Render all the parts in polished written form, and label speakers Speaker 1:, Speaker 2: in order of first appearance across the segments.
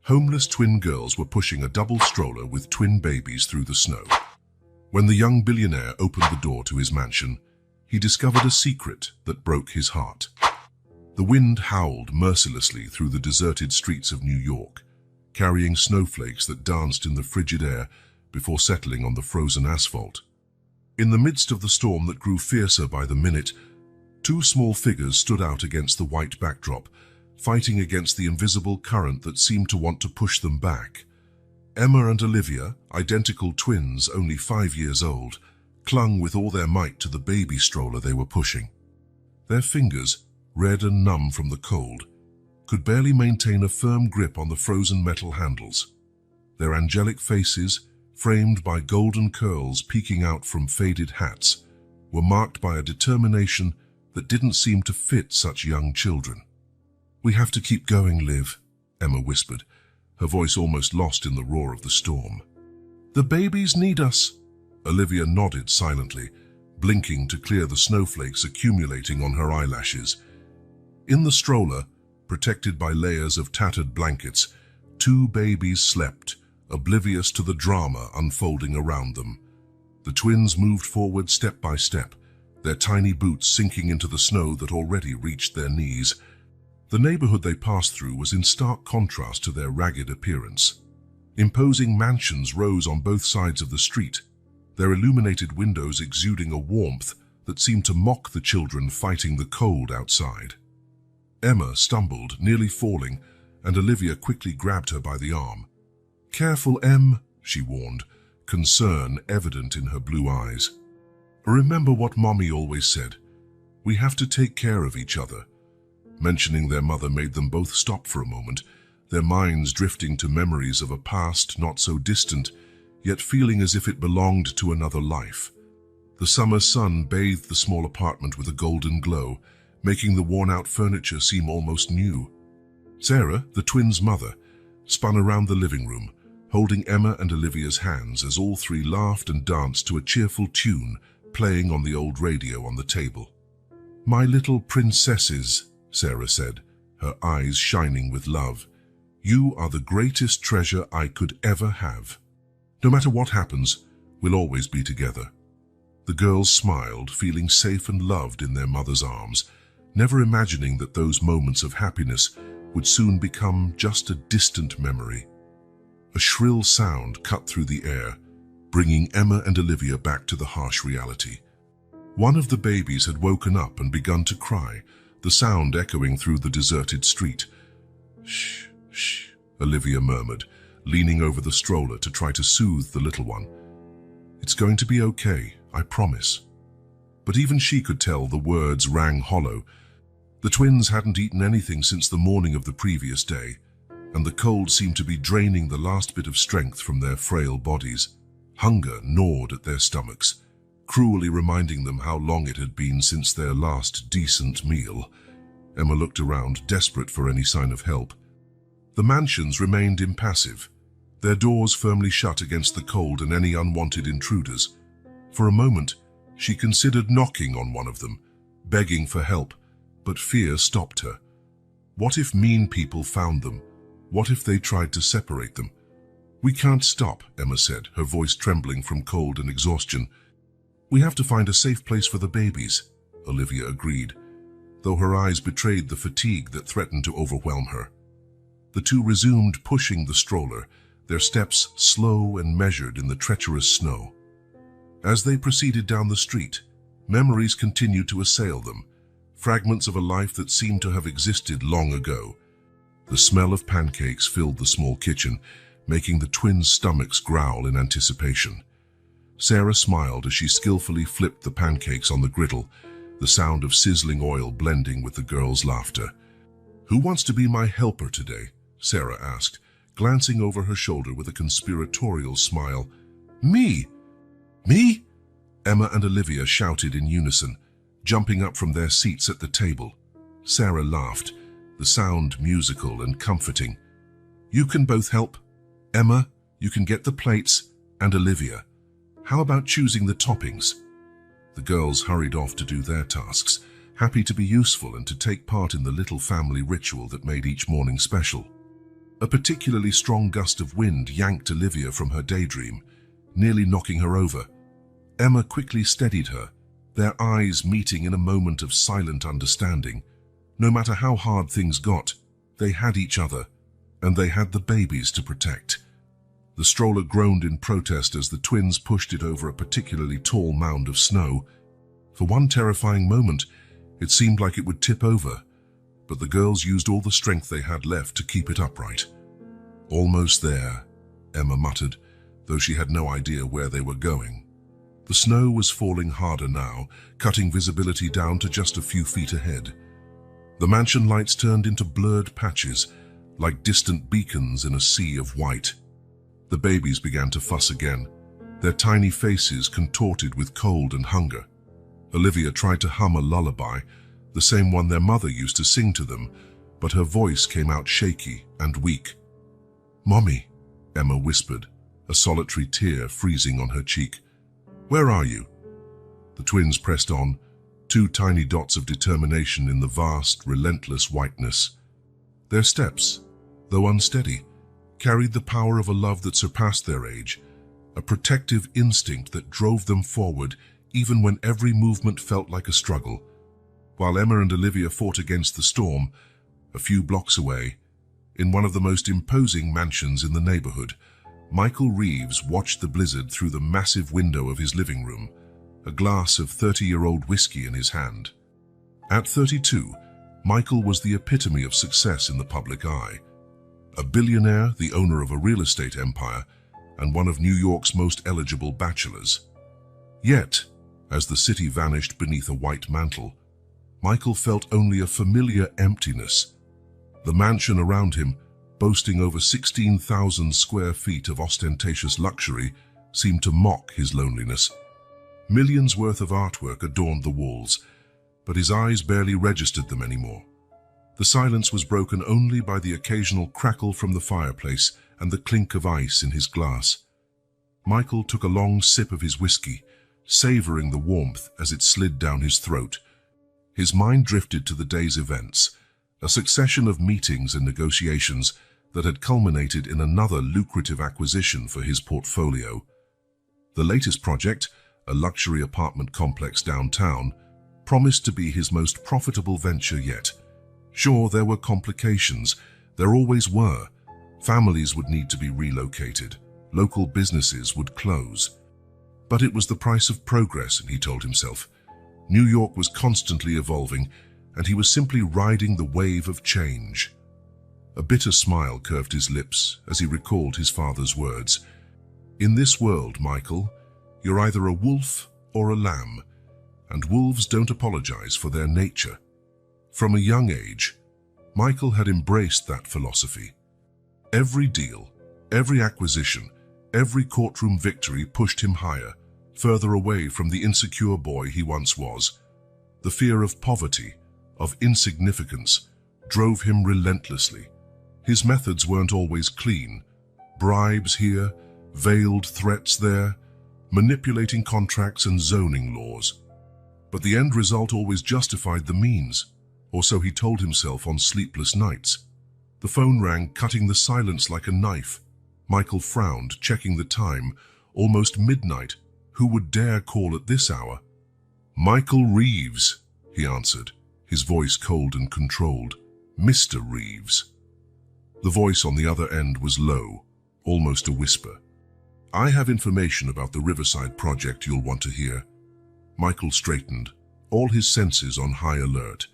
Speaker 1: Homeless twin girls were pushing a double stroller with twin babies through the snow. When the young billionaire opened the door to his mansion, he discovered a secret that broke his heart. The wind howled mercilessly through the deserted streets of New York, carrying snowflakes that danced in the frigid air before settling on the frozen asphalt. In the midst of the storm that grew fiercer by the minute, two small figures stood out against the white backdrop, fighting against the invisible current that seemed to want to push them back. Emma and Olivia, identical twins only 5 years old, clung with all their might to the baby stroller they were pushing. Their fingers, red and numb from the cold, could barely maintain a firm grip on the frozen metal handles. Their angelic faces, framed by golden curls peeking out from faded hats, were marked by a determination that didn't seem to fit such young children. "We have to keep going, Liv," Emma whispered, her voice almost lost in the roar of the storm. "The babies need us." Olivia nodded silently, blinking to clear the snowflakes accumulating on her eyelashes. In the stroller, protected by layers of tattered blankets, two babies slept, oblivious to the drama unfolding around them. The twins moved forward step by step, their tiny boots sinking into the snow that already reached their knees. The neighborhood they passed through was in stark contrast to their ragged appearance. Imposing mansions rose on both sides of the street, their illuminated windows exuding a warmth that seemed to mock the children fighting the cold outside. Emma stumbled, nearly falling, and Olivia quickly grabbed her by the arm. "Careful, Em," she warned, concern evident in her blue eyes. "Remember what Mommy always said. We have to take care of each other." Mentioning their mother made them both stop for a moment, their minds drifting to memories of a past not so distant, yet feeling as if it belonged to another life. The summer sun bathed the small apartment with a golden glow, making the worn-out furniture seem almost new. Sarah, the twins' mother, spun around the living room, holding Emma and Olivia's hands as all three laughed and danced to a cheerful tune playing on the old radio on the table. "My little princesses," Sarah said, her eyes shining with love. "You are the greatest treasure I could ever have. No matter what happens, we'll always be together." The girls smiled, feeling safe and loved in their mother's arms, never imagining that those moments of happiness would soon become just a distant memory. A shrill sound cut through the air, bringing Emma and Olivia back to the harsh reality. One of the babies had woken up and begun to cry, the sound echoing through the deserted street. "Shh, shh," Olivia murmured, leaning over the stroller to try to soothe the little one. "It's going to be okay, I promise." But even she could tell the words rang hollow. The twins hadn't eaten anything since the morning of the previous day, and the cold seemed to be draining the last bit of strength from their frail bodies. Hunger gnawed at their stomachs, cruelly reminding them how long it had been since their last decent meal. Emma looked around, desperate for any sign of help. The mansions remained impassive, their doors firmly shut against the cold and any unwanted intruders. For a moment, she considered knocking on one of them, begging for help, but fear stopped her. What if mean people found them? What if they tried to separate them? "We can't stop," Emma said, her voice trembling from cold and exhaustion. "We have to find a safe place for the babies," Olivia agreed, though her eyes betrayed the fatigue that threatened to overwhelm her. The two resumed pushing the stroller, their steps slow and measured in the treacherous snow. As they proceeded down the street, memories continued to assail them, fragments of a life that seemed to have existed long ago. The smell of pancakes filled the small kitchen, making the twins' stomachs growl in anticipation. Sarah smiled as she skillfully flipped the pancakes on the griddle, the sound of sizzling oil blending with the girls' laughter. "Who wants to be my helper today?" Sarah asked, glancing over her shoulder with a conspiratorial smile. "Me! Me!" Emma and Olivia shouted in unison, jumping up from their seats at the table. Sarah laughed, the sound musical and comforting. "You can both help. Emma, you can get the plates, and Olivia, how about choosing the toppings?" The girls hurried off to do their tasks, happy to be useful and to take part in the little family ritual that made each morning special. A particularly strong gust of wind yanked Olivia from her daydream, nearly knocking her over. Emma quickly steadied her, their eyes meeting in a moment of silent understanding. No matter how hard things got, they had each other, and they had the babies to protect. The stroller groaned in protest as the twins pushed it over a particularly tall mound of snow. For one terrifying moment, it seemed like it would tip over, but the girls used all the strength they had left to keep it upright. "Almost there," Emma muttered, though she had no idea where they were going. The snow was falling harder now, cutting visibility down to just a few feet ahead. The mansion lights turned into blurred patches, like distant beacons in a sea of white. The babies began to fuss again, their tiny faces contorted with cold and hunger. Olivia tried to hum a lullaby, the same one their mother used to sing to them, but her voice came out shaky and weak. "Mommy," Emma whispered, a solitary tear freezing on her cheek. "Where are you?" The twins pressed on, two tiny dots of determination in the vast, relentless whiteness. Their steps, though unsteady, carried the power of a love that surpassed their age, a protective instinct that drove them forward even when every movement felt like a struggle. While Emma and Olivia fought against the storm, a few blocks away, in one of the most imposing mansions in the neighborhood, Michael Reeves watched the blizzard through the massive window of his living room, a glass of 30-year-old whiskey in his hand. At 32, Michael was the epitome of success in the public eye. A billionaire, the owner of a real estate empire, and one of New York's most eligible bachelors. Yet, as the city vanished beneath a white mantle, Michael felt only a familiar emptiness. The mansion around him, boasting over 16,000 square feet of ostentatious luxury, seemed to mock his loneliness. Millions worth of artwork adorned the walls, but his eyes barely registered them anymore. The silence was broken only by the occasional crackle from the fireplace and the clink of ice in his glass. Michael took a long sip of his whiskey, savoring the warmth as it slid down his throat. His mind drifted to the day's events, a succession of meetings and negotiations that had culminated in another lucrative acquisition for his portfolio. The latest project, a luxury apartment complex downtown, promised to be his most profitable venture yet. Sure, there were complications. There always were. Families would need to be relocated. Local businesses would close. But it was the price of progress, he told himself. New York was constantly evolving, and he was simply riding the wave of change. A bitter smile curved his lips as he recalled his father's words. "In this world, Michael, you're either a wolf or a lamb, and wolves don't apologize for their nature." From a young age, Michael had embraced that philosophy. Every deal, every acquisition, every courtroom victory pushed him higher, further away from the insecure boy he once was. The fear of poverty, of insignificance, drove him relentlessly. His methods weren't always clean. Bribes here, veiled threats there, manipulating contracts and zoning laws. But the end result always justified the means, or so he told himself on sleepless nights. The phone rang, cutting the silence like a knife. Michael frowned, checking the time. Almost midnight. Who would dare call at this hour? "Michael Reeves," he answered, his voice cold and controlled. "Mr. Reeves." The voice on the other end was low, almost a whisper. "I have information about the Riverside project you'll want to hear." Michael straightened, all his senses on high alert.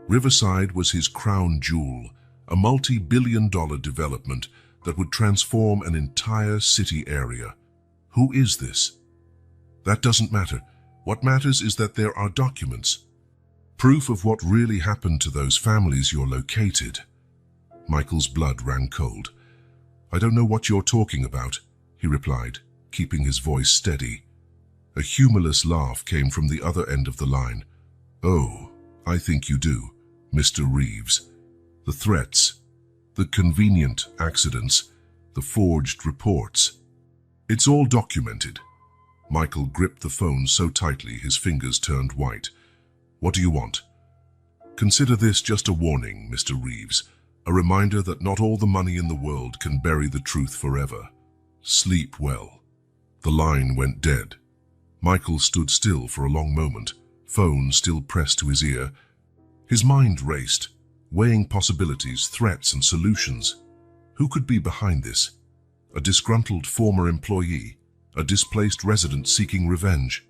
Speaker 1: Riverside was his crown jewel, a multi-billion-dollar development that would transform an entire city area. Who is this? That doesn't matter. What matters is that there are documents. Proof of what really happened to those families you're located. Michael's blood ran cold. "I don't know what you're talking about," he replied, keeping his voice steady. A humorless laugh came from the other end of the line. "Oh, I think you do, Mr. Reeves. The threats, the convenient accidents, the forged reports. It's all documented." Michael gripped the phone so tightly his fingers turned white. "What do you want?" "Consider this just a warning, Mr. Reeves. A reminder that not all the money in the world can bury the truth forever. Sleep well. The line went dead. Michael stood still for a long moment, phone still pressed to his ear. His mind raced, weighing possibilities, threats, and solutions. Who could be behind this? A disgruntled former employee, a displaced resident seeking revenge.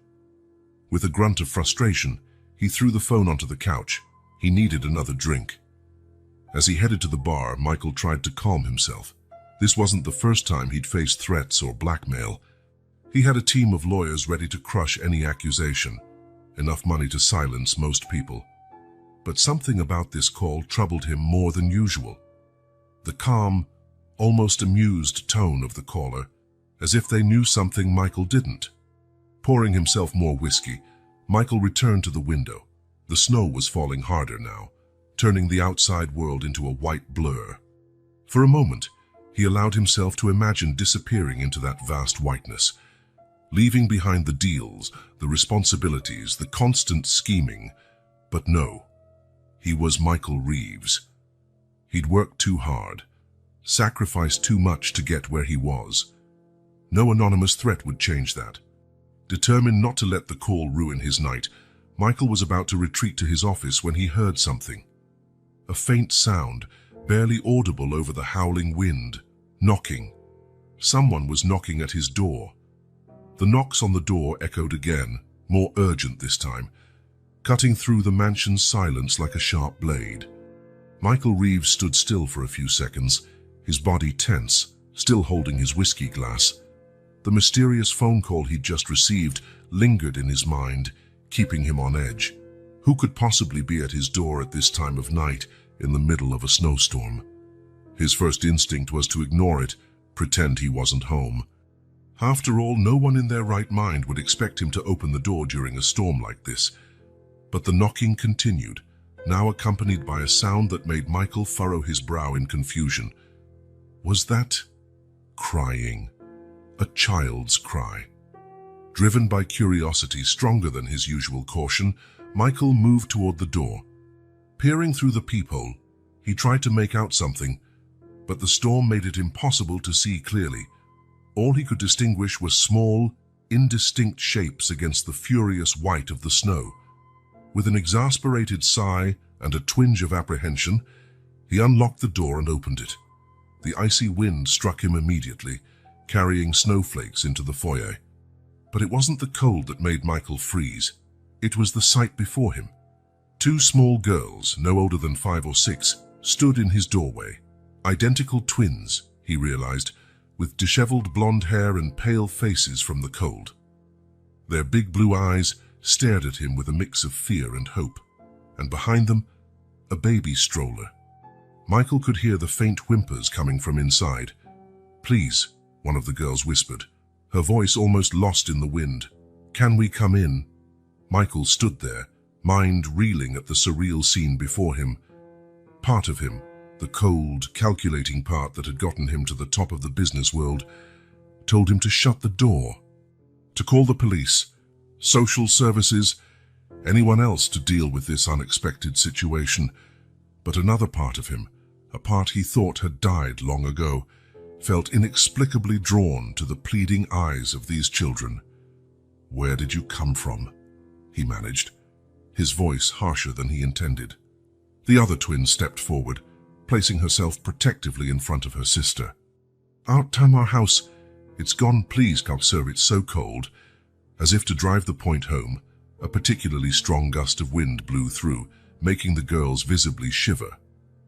Speaker 1: With a grunt of frustration, he threw the phone onto the couch. He needed another drink. As he headed to the bar, Michael tried to calm himself. This wasn't the first time he'd faced threats or blackmail. He had a team of lawyers ready to crush any accusation, enough money to silence most people. But something about this call troubled him more than usual. The calm, almost amused tone of the caller, as if they knew something Michael didn't. Pouring himself more whiskey, Michael returned to the window. The snow was falling harder now, turning the outside world into a white blur. For a moment, he allowed himself to imagine disappearing into that vast whiteness, leaving behind the deals, the responsibilities, the constant scheming. But no, he was Michael Reeves. He'd worked too hard, sacrificed too much to get where he was. No anonymous threat would change that. Determined not to let the call ruin his night, Michael was about to retreat to his office when he heard something. A faint sound, barely audible over the howling wind. Knocking. Someone was knocking at his door. The knocks on the door echoed again, more urgent this time, cutting through the mansion's silence like a sharp blade. Michael Reeves stood still for a few seconds, his body tense, still holding his whiskey glass. The mysterious phone call he'd just received lingered in his mind, keeping him on edge. Who could possibly be at his door at this time of night, in the middle of a snowstorm? His first instinct was to ignore it, pretend he wasn't home. After all, no one in their right mind would expect him to open the door during a storm like this. But the knocking continued, now accompanied by a sound that made Michael furrow his brow in confusion. Was that crying? A child's cry. Driven by curiosity stronger than his usual caution, Michael moved toward the door. Peering through the peephole, he tried to make out something, but the storm made it impossible to see clearly. All he could distinguish were small, indistinct shapes against the furious white of the snow. With an exasperated sigh and a twinge of apprehension, he unlocked the door and opened it. The icy wind struck him immediately, carrying snowflakes into the foyer. But it wasn't the cold that made Michael freeze. It was the sight before him. Two small girls, no older than 5 or 6, stood in his doorway. Identical twins, he realized, with disheveled blonde hair and pale faces from the cold. Their big blue eyes stared at him with a mix of fear and hope, and behind them, a baby stroller. Michael could hear the faint whimpers coming from inside. "Please," one of the girls whispered, her voice almost lost in the wind. "Can we come in?" Michael stood there, mind reeling at the surreal scene before him. Part of him, the cold, calculating part that had gotten him to the top of the business world, told him to shut the door, to call the police, social services, anyone else to deal with this unexpected situation. But another part of him, a part he thought had died long ago, felt inexplicably drawn to the pleading eyes of these children. "Where did you come from?" he managed, his voice harsher than he intended. The other twin stepped forward, placing herself protectively in front of her sister. "Outside our house. It's gone, please, sir, it's so cold." As if to drive the point home, a particularly strong gust of wind blew through, making the girls visibly shiver.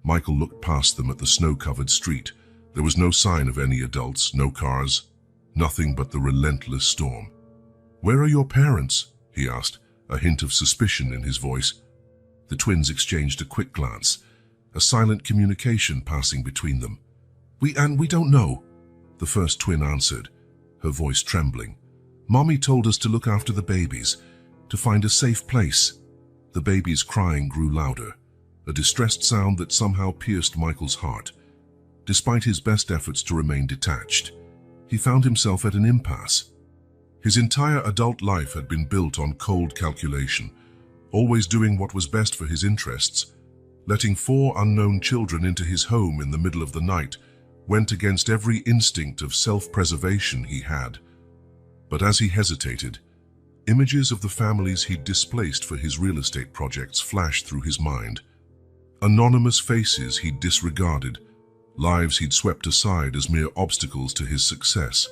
Speaker 1: Michael looked past them at the snow-covered street. There was no sign of any adults, no cars, nothing but the relentless storm. "Where are your parents?" he asked, a hint of suspicion in his voice. The twins exchanged a quick glance, a silent communication passing between them. We don't know," the first twin answered, her voice trembling. "Mommy told us to look after the babies, to find a safe place." The baby's crying grew louder, a distressed sound that somehow pierced Michael's heart. Despite his best efforts to remain detached, he found himself at an impasse. His entire adult life had been built on cold calculation, always doing what was best for his interests. Letting 4 unknown children into his home in the middle of the night went against every instinct of self-preservation he had. But as he hesitated, images of the families he'd displaced for his real estate projects flashed through his mind. Anonymous faces he'd disregarded, lives he'd swept aside as mere obstacles to his success.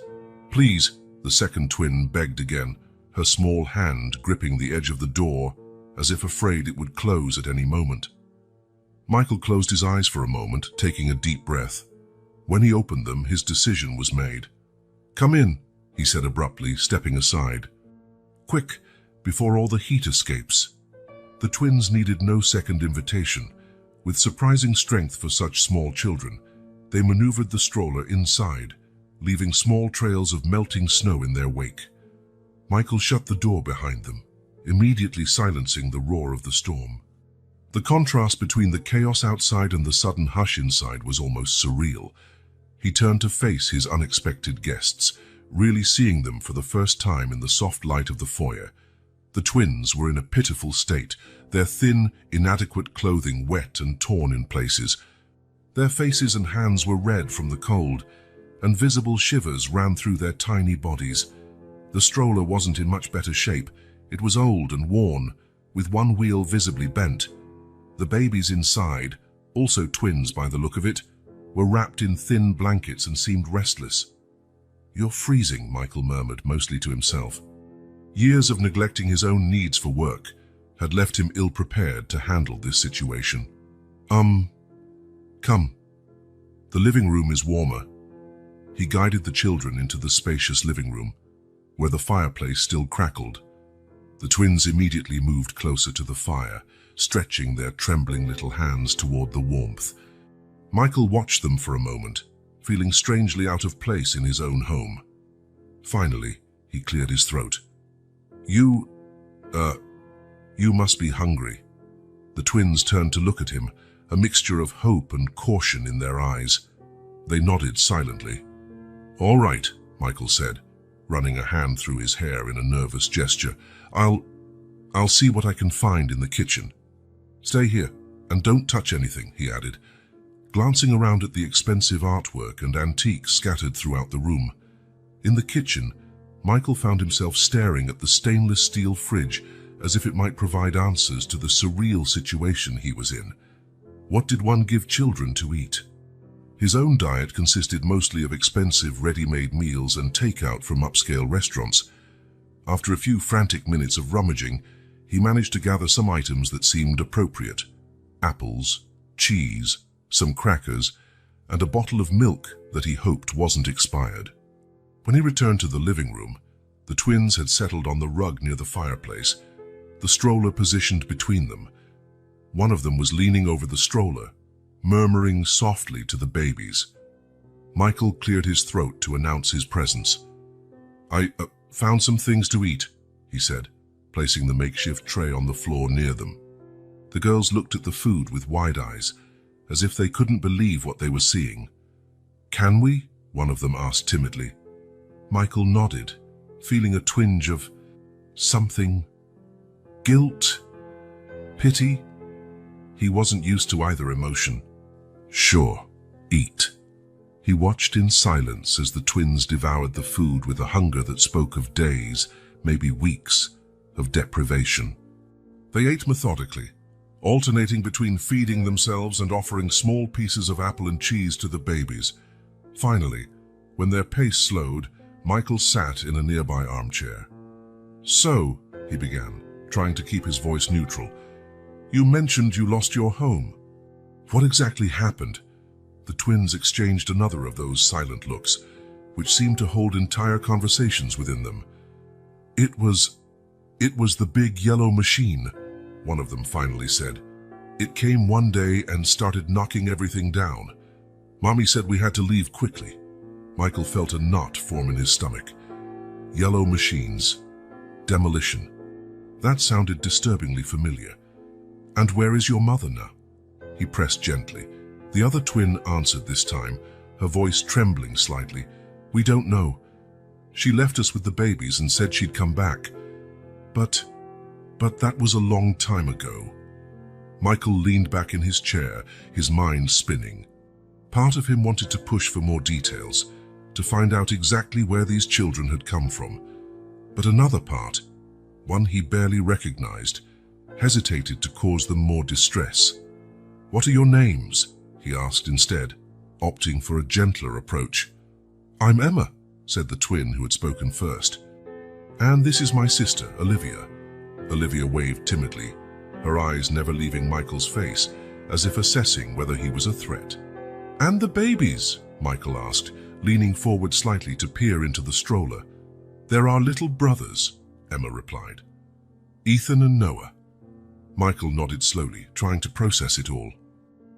Speaker 1: "Please," the second twin begged again, her small hand gripping the edge of the door as if afraid it would close at any moment. Michael closed his eyes for a moment, taking a deep breath. When he opened them, his decision was made. "Come in," he said abruptly, stepping aside. "Quick, before all the heat escapes." The twins needed no second invitation. With surprising strength for such small children, they maneuvered the stroller inside, leaving small trails of melting snow in their wake. Michael shut the door behind them, immediately silencing the roar of the storm. The contrast between the chaos outside and the sudden hush inside was almost surreal. He turned to face his unexpected guests, really seeing them for the first time in the soft light of the foyer. The twins were in a pitiful state, their thin, inadequate clothing wet and torn in places. Their faces and hands were red from the cold, and visible shivers ran through their tiny bodies. The stroller wasn't in much better shape. It was old and worn, with one wheel visibly bent. The babies inside, also twins by the look of it, were wrapped in thin blankets and seemed restless. "You're freezing," Michael murmured, mostly to himself. Years of neglecting his own needs for work had left him ill-prepared to handle this situation. Come. The living room is warmer." He guided the children into the spacious living room, where the fireplace still crackled. The twins immediately moved closer to the fire, stretching their trembling little hands toward the warmth. Michael watched them for a moment, feeling strangely out of place in his own home. Finally, he cleared his throat. You must be hungry." The twins turned to look at him, a mixture of hope and caution in their eyes. They nodded silently. "All right," Michael said, running a hand through his hair in a nervous gesture. I'll see what I can find in the kitchen. Stay here, and don't touch anything," he added, glancing around at the expensive artwork and antiques scattered throughout the room. In the kitchen, Michael found himself staring at the stainless steel fridge as if it might provide answers to the surreal situation he was in. What did one give children to eat? His own diet consisted mostly of expensive ready-made meals and takeout from upscale restaurants. After a few frantic minutes of rummaging, he managed to gather some items that seemed appropriate: apples, cheese, some crackers, and a bottle of milk that he hoped wasn't expired. When he returned to the living room, the twins had settled on the rug near the fireplace, the stroller positioned between them. One of them was leaning over the stroller, murmuring softly to the babies. Michael cleared his throat to announce his presence. "I found some things to eat," he said, placing the makeshift tray on the floor near them. The girls looked at the food with wide eyes, as if they couldn't believe what they were seeing. "Can we?" one of them asked timidly. Michael nodded, feeling a twinge of something. Guilt? Pity? He wasn't used to either emotion. "Sure, eat." He watched in silence as the twins devoured the food with a hunger that spoke of days, maybe weeks, of deprivation. They ate methodically, alternating between feeding themselves and offering small pieces of apple and cheese to the babies. Finally, when their pace slowed, Michael sat in a nearby armchair. "So," he began, trying to keep his voice neutral, "you mentioned you lost your home. What exactly happened?" The twins exchanged another of those silent looks, which seemed to hold entire conversations within them. It was the big yellow machine," one of them finally said. "It came one day and started knocking everything down. Mommy said we had to leave quickly." Michael felt a knot form in his stomach. Yellow machines. Demolition. That sounded disturbingly familiar. "And where is your mother now?" He pressed gently. The other twin answered this time, her voice trembling slightly. "We don't know. She left us with the babies and said she'd come back. But that was a long time ago." Michael leaned back in his chair, his mind spinning. Part of him wanted to push for more details, to find out exactly where these children had come from. But another part, one he barely recognized, hesitated to cause them more distress. "What are your names?" he asked instead, opting for a gentler approach. "I'm Emma," said the twin who had spoken first. "And this is my sister, Olivia." Olivia waved timidly, her eyes never leaving Michael's face, as if assessing whether he was a threat. "And the babies?" Michael asked, leaning forward slightly to peer into the stroller. "They're our little brothers," Emma replied. "Ethan and Noah." Michael nodded slowly, trying to process it all.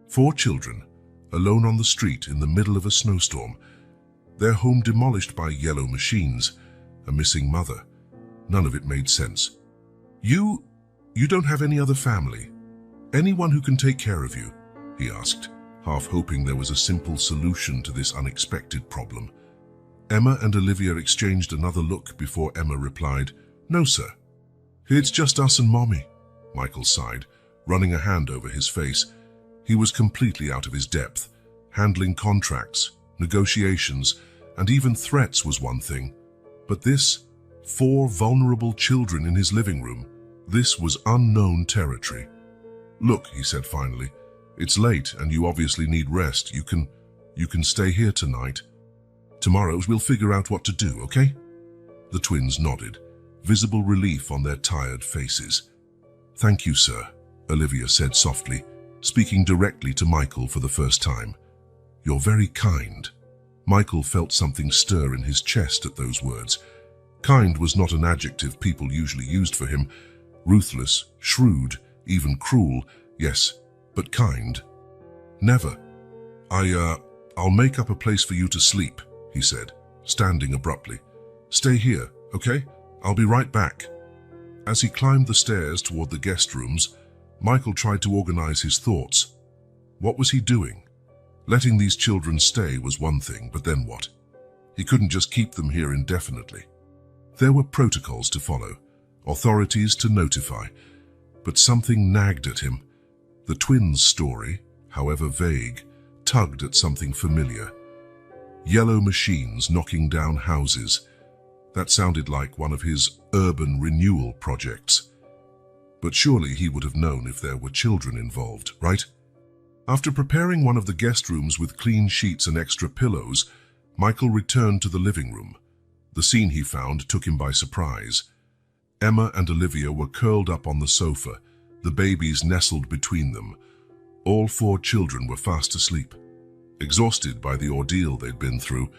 Speaker 1: 4 children, alone on the street in the middle of a snowstorm. Their home demolished by yellow machines, a missing mother. None of it made sense. You don't have any other family? Anyone who can take care of you?" he asked, half hoping there was a simple solution to this unexpected problem. Emma and Olivia exchanged another look before Emma replied, "No, sir. It's just us and Mommy." Michael sighed, running a hand over his face. He was completely out of his depth. Handling contracts, negotiations, and even threats was one thing. But this, 4 vulnerable children in his living room, this was unknown territory. "Look," he said finally, "it's late and you obviously need rest. You can stay here tonight. Tomorrow we'll figure out what to do, okay?" The twins nodded, visible relief on their tired faces. "Thank you, sir," Olivia said softly, speaking directly to Michael for the first time. "You're very kind." Michael felt something stir in his chest at those words. Kind was not an adjective people usually used for him. Ruthless, shrewd, even cruel, yes, but kind. "Never. I'll make up a place for you to sleep," he said, standing abruptly. "Stay here, okay? I'll be right back." As he climbed the stairs toward the guest rooms, Michael tried to organize his thoughts. What was he doing? Letting these children stay was one thing, but then what? He couldn't just keep them here indefinitely. There were protocols to follow, authorities to notify, but something nagged at him. The twins' story, however vague, tugged at something familiar. Yellow machines knocking down houses. That sounded like one of his urban renewal projects. But surely he would have known if there were children involved, right? After preparing one of the guest rooms with clean sheets and extra pillows, Michael returned to the living room. The scene he found took him by surprise. Emma and Olivia were curled up on the sofa, the babies nestled between them. All 4 children were fast asleep. Exhausted by the ordeal they'd been through,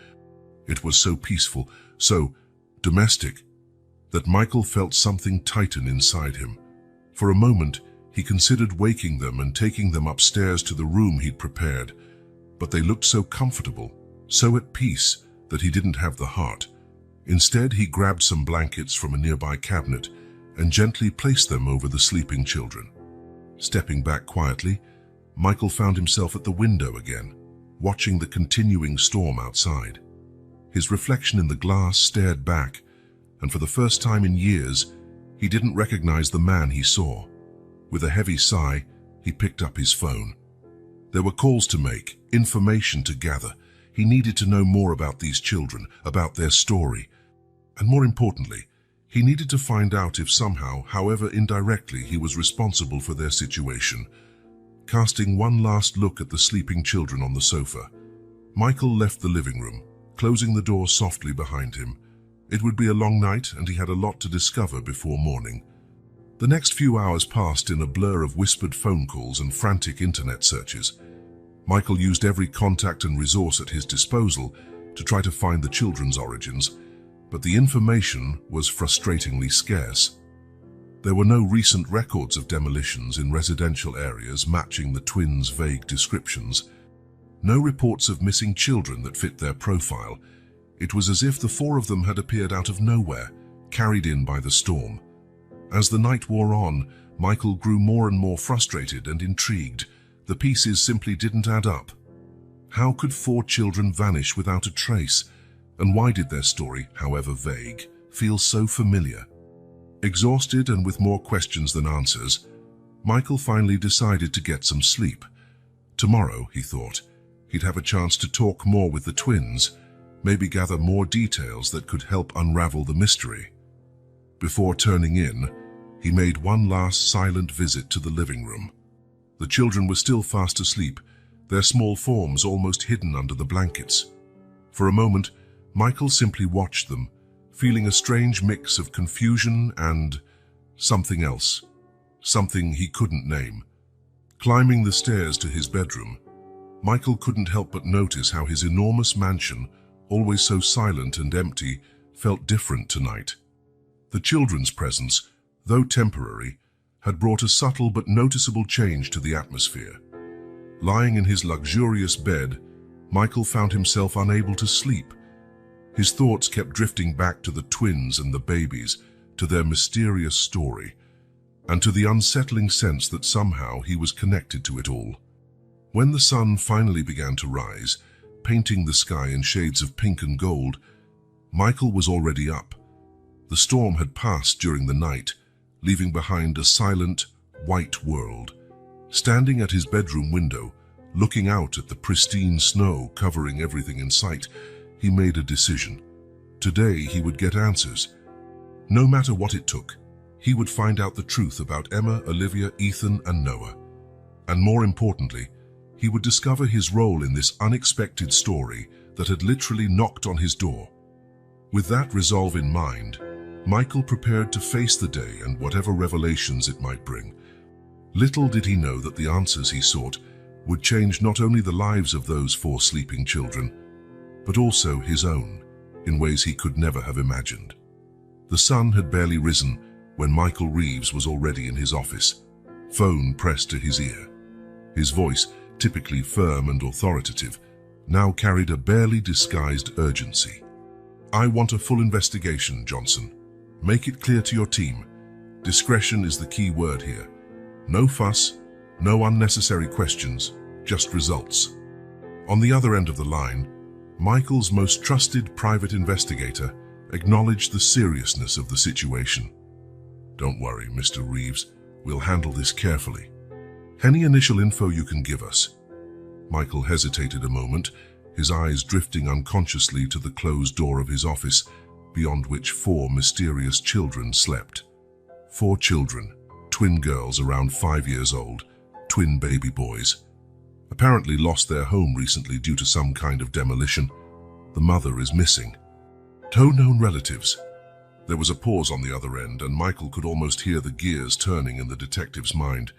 Speaker 1: it was so peaceful, so domestic, that Michael felt something tighten inside him. For a moment, he considered waking them and taking them upstairs to the room he'd prepared, but they looked so comfortable, so at peace, that he didn't have the heart. Instead, he grabbed some blankets from a nearby cabinet and gently placed them over the sleeping children. Stepping back quietly, Michael found himself at the window again, watching the continuing storm outside. His reflection in the glass stared back, and for the first time in years, he didn't recognize the man he saw. With a heavy sigh, he picked up his phone. There were calls to make, information to gather. He needed to know more about these children, about their story. And more importantly, he needed to find out if somehow, however indirectly, he was responsible for their situation. Casting one last look at the sleeping children on the sofa, Michael left the living room, closing the door softly behind him. It would be a long night, and he had a lot to discover before morning. The next few hours passed in a blur of whispered phone calls and frantic internet searches. Michael used every contact and resource at his disposal to try to find the children's origins, but the information was frustratingly scarce. There were no recent records of demolitions in residential areas matching the twins' vague descriptions. No reports of missing children that fit their profile. It was as if the 4 of them had appeared out of nowhere, carried in by the storm. As the night wore on, Michael grew more and more frustrated and intrigued. The pieces simply didn't add up. How could 4 children vanish without a trace? And why did their story, however vague, feel so familiar? Exhausted and with more questions than answers, Michael finally decided to get some sleep. Tomorrow, he thought, he'd have a chance to talk more with the twins, maybe gather more details that could help unravel the mystery. Before turning in, he made one last silent visit to the living room. The children were still fast asleep, their small forms almost hidden under the blankets. For a moment, Michael simply watched them, feeling a strange mix of confusion and something else, something he couldn't name. Climbing the stairs to his bedroom, Michael couldn't help but notice how his enormous mansion, always so silent and empty, felt different tonight. The children's presence, though temporary, had brought a subtle but noticeable change to the atmosphere. Lying in his luxurious bed, Michael found himself unable to sleep. His thoughts kept drifting back to the twins and the babies, to their mysterious story, and to the unsettling sense that somehow he was connected to it all. When the sun finally began to rise, painting the sky in shades of pink and gold, Michael was already up. The storm had passed during the night, leaving behind a silent, white world. Standing at his bedroom window, looking out at the pristine snow covering everything in sight, he made a decision. Today he would get answers. No matter what it took, he would find out the truth about Emma, Olivia, Ethan, and Noah. And more importantly, he would discover his role in this unexpected story that had literally knocked on his door. With that resolve in mind, Michael prepared to face the day and whatever revelations it might bring. Little did he know that the answers he sought would change not only the lives of those 4 sleeping children, but also his own, in ways he could never have imagined. The sun had barely risen when Michael Reeves was already in his office, phone pressed to his ear. His voice, typically firm and authoritative, now carried a barely disguised urgency. "I want a full investigation, Johnson. Make it clear to your team. Discretion is the key word here. No fuss, no unnecessary questions, just results." On the other end of the line, Michael's most trusted private investigator acknowledged the seriousness of the situation. "Don't worry, Mr. Reeves. We'll handle this carefully. Any initial info you can give us?" Michael hesitated a moment, his eyes drifting unconsciously to the closed door of his office, beyond which 4 mysterious children slept. 4 children, twin girls around 5 years old, twin baby boys. Apparently lost their home recently due to some kind of demolition. The mother is missing. No known relatives. There was a pause on the other end, and Michael could almost hear the gears turning in the detective's mind.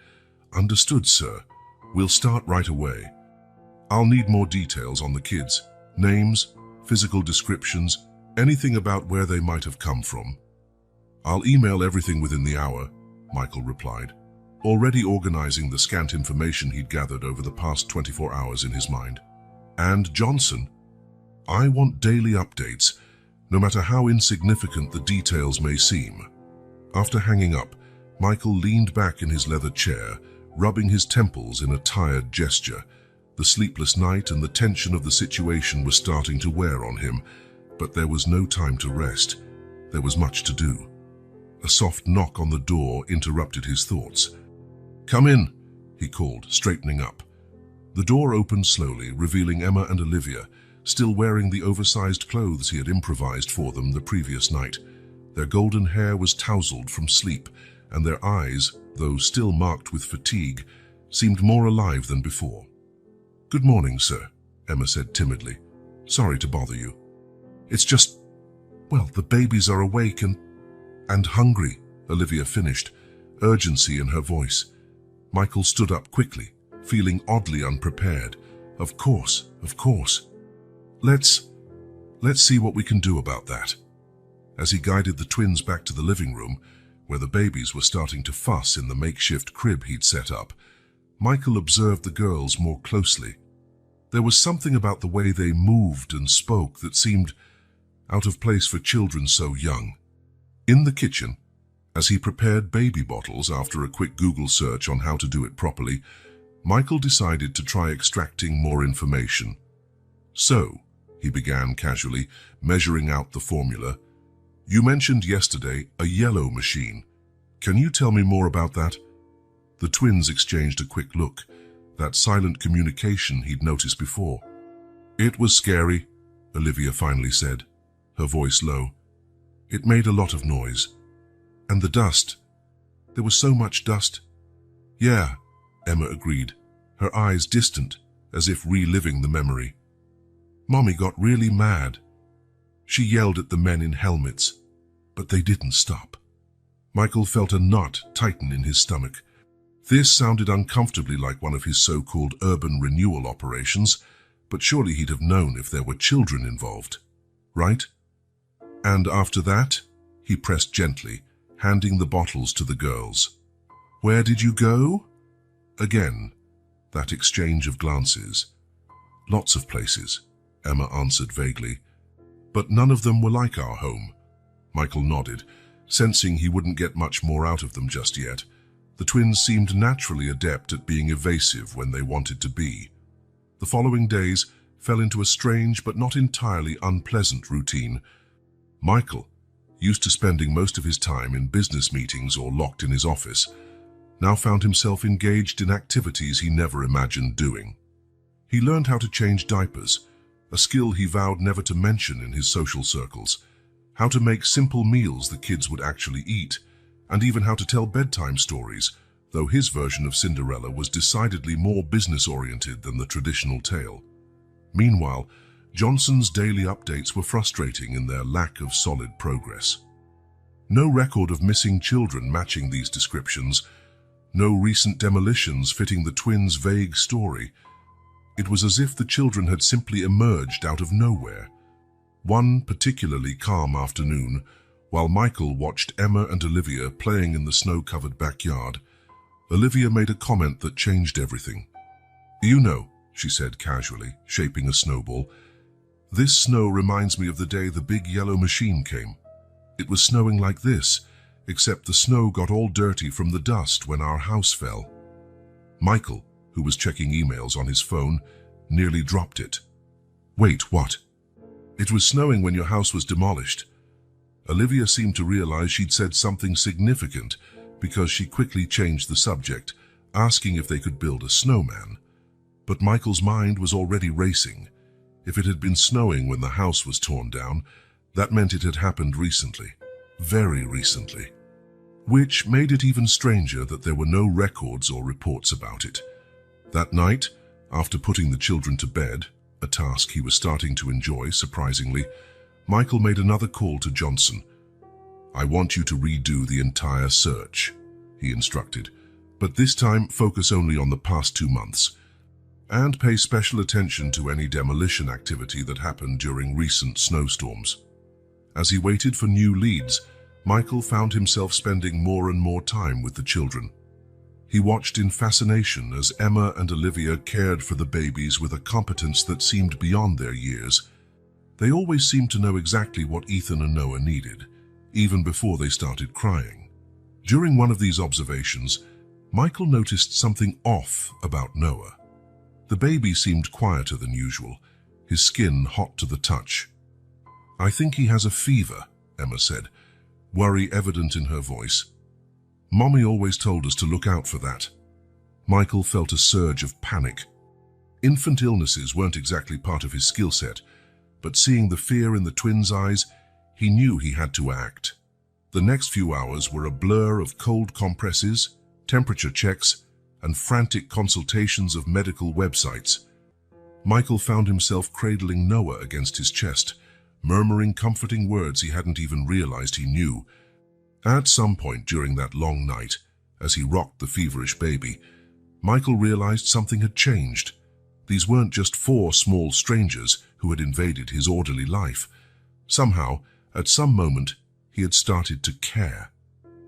Speaker 1: "Understood, sir. We'll start right away. I'll need more details on the kids. Names, physical descriptions, anything about where they might have come from." "I'll email everything within the hour," Michael replied, already organizing the scant information he'd gathered over the past 24 hours in his mind. "And Johnson, I want daily updates, no matter how insignificant the details may seem." After hanging up, Michael leaned back in his leather chair, rubbing his temples in a tired gesture. The sleepless night and the tension of the situation were starting to wear on him, but there was no time to rest. There was much to do. A soft knock on the door interrupted his thoughts. "Come in," he called, straightening up. The door opened slowly, revealing Emma and Olivia, still wearing the oversized clothes he had improvised for them the previous night. Their golden hair was tousled from sleep, and their eyes, though still marked with fatigue, seemed more alive than before. "Good morning, sir," Emma said timidly. "Sorry to bother you. It's just, well, the babies are awake and hungry," Olivia finished, urgency in her voice. Michael stood up quickly, feeling oddly unprepared. Of course. Let's see what we can do about that." As he guided the twins back to the living room, where the babies were starting to fuss in the makeshift crib he'd set up, Michael observed the girls more closely. There was something about the way they moved and spoke that seemed out of place for children so young. In the kitchen, as he prepared baby bottles after a quick Google search on how to do it properly, Michael decided to try extracting more information. "So," he began casually, measuring out the formula, "you mentioned yesterday a yellow machine. Can you tell me more about that?" The twins exchanged a quick look, that silent communication he'd noticed before. "It was scary," Olivia finally said, her voice low. "It made a lot of noise. And the dust. There was so much dust." "Yeah," Emma agreed, her eyes distant, as if reliving the memory. "Mommy got really mad. She yelled at the men in helmets, but they didn't stop." Michael felt a knot tighten in his stomach. This sounded uncomfortably like one of his so-called urban renewal operations, but surely he'd have known if there were children involved, right? "And after that?" he pressed gently, handing the bottles to the girls. "Where did you go?" Again, that exchange of glances. "Lots of places," Emma answered vaguely. "But none of them were like our home." Michael nodded, sensing he wouldn't get much more out of them just yet. The twins seemed naturally adept at being evasive when they wanted to be. The following days fell into a strange but not entirely unpleasant routine. Michael, used to spending most of his time in business meetings or locked in his office, now found himself engaged in activities he never imagined doing. He learned how to change diapers, a skill he vowed never to mention in his social circles, how to make simple meals the kids would actually eat, and even how to tell bedtime stories, though his version of Cinderella was decidedly more business-oriented than the traditional tale. Meanwhile, Johnson's daily updates were frustrating in their lack of solid progress. No record of missing children matching these descriptions, no recent demolitions fitting the twins' vague story. It was as if the children had simply emerged out of nowhere. One particularly calm afternoon, while Michael watched Emma and Olivia playing in the snow-covered backyard, Olivia made a comment that changed everything. "You know," she said casually, shaping a snowball, "this snow reminds me of the day the big yellow machine came. It was snowing like this, except the snow got all dirty from the dust when our house fell." Michael, who was checking emails on his phone, nearly dropped it. "Wait, what?" "It was snowing when your house was demolished." Olivia seemed to realize she'd said something significant because she quickly changed the subject, asking if they could build a snowman. But Michael's mind was already racing. If it had been snowing when the house was torn down, that meant it had happened recently, very recently. Which made it even stranger that there were no records or reports about it. That night, after putting the children to bed, a task he was starting to enjoy, surprisingly, Michael made another call to Johnson. "I want you to redo the entire search," he instructed, "but this time focus only on the past 2 months, and pay special attention to any demolition activity that happened during recent snowstorms." As he waited for new leads, Michael found himself spending more and more time with the children. He watched in fascination as Emma and Olivia cared for the babies with a competence that seemed beyond their years. They always seemed to know exactly what Ethan and Noah needed, even before they started crying. During one of these observations, Michael noticed something off about Noah. The baby seemed quieter than usual, his skin hot to the touch. "I think he has a fever," Emma said, worry evident in her voice. "Mommy always told us to look out for that." Michael felt a surge of panic. Infant illnesses weren't exactly part of his skill set, but seeing the fear in the twins' eyes, he knew he had to act. The next few hours were a blur of cold compresses, temperature checks, and frantic consultations of medical websites. Michael found himself cradling Noah against his chest, murmuring comforting words he hadn't even realized he knew. At some point during that long night, as he rocked the feverish baby, Michael realized something had changed. These weren't just 4 small strangers who had invaded his orderly life. Somehow, at some moment, he had started to care.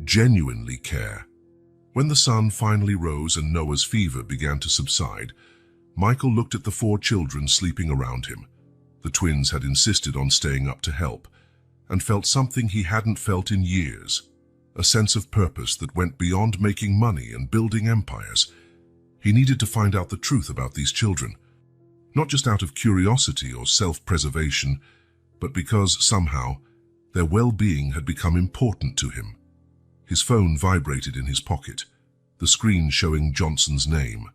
Speaker 1: Genuinely care. When the sun finally rose and Noah's fever began to subside, Michael looked at the 4 children sleeping around him. The twins had insisted on staying up to help, and felt something he hadn't felt in years, a sense of purpose that went beyond making money and building empires. He needed to find out the truth about these children, not just out of curiosity or self-preservation, but because, somehow, their well-being had become important to him. His phone vibrated in his pocket. the screen showing Johnson's name.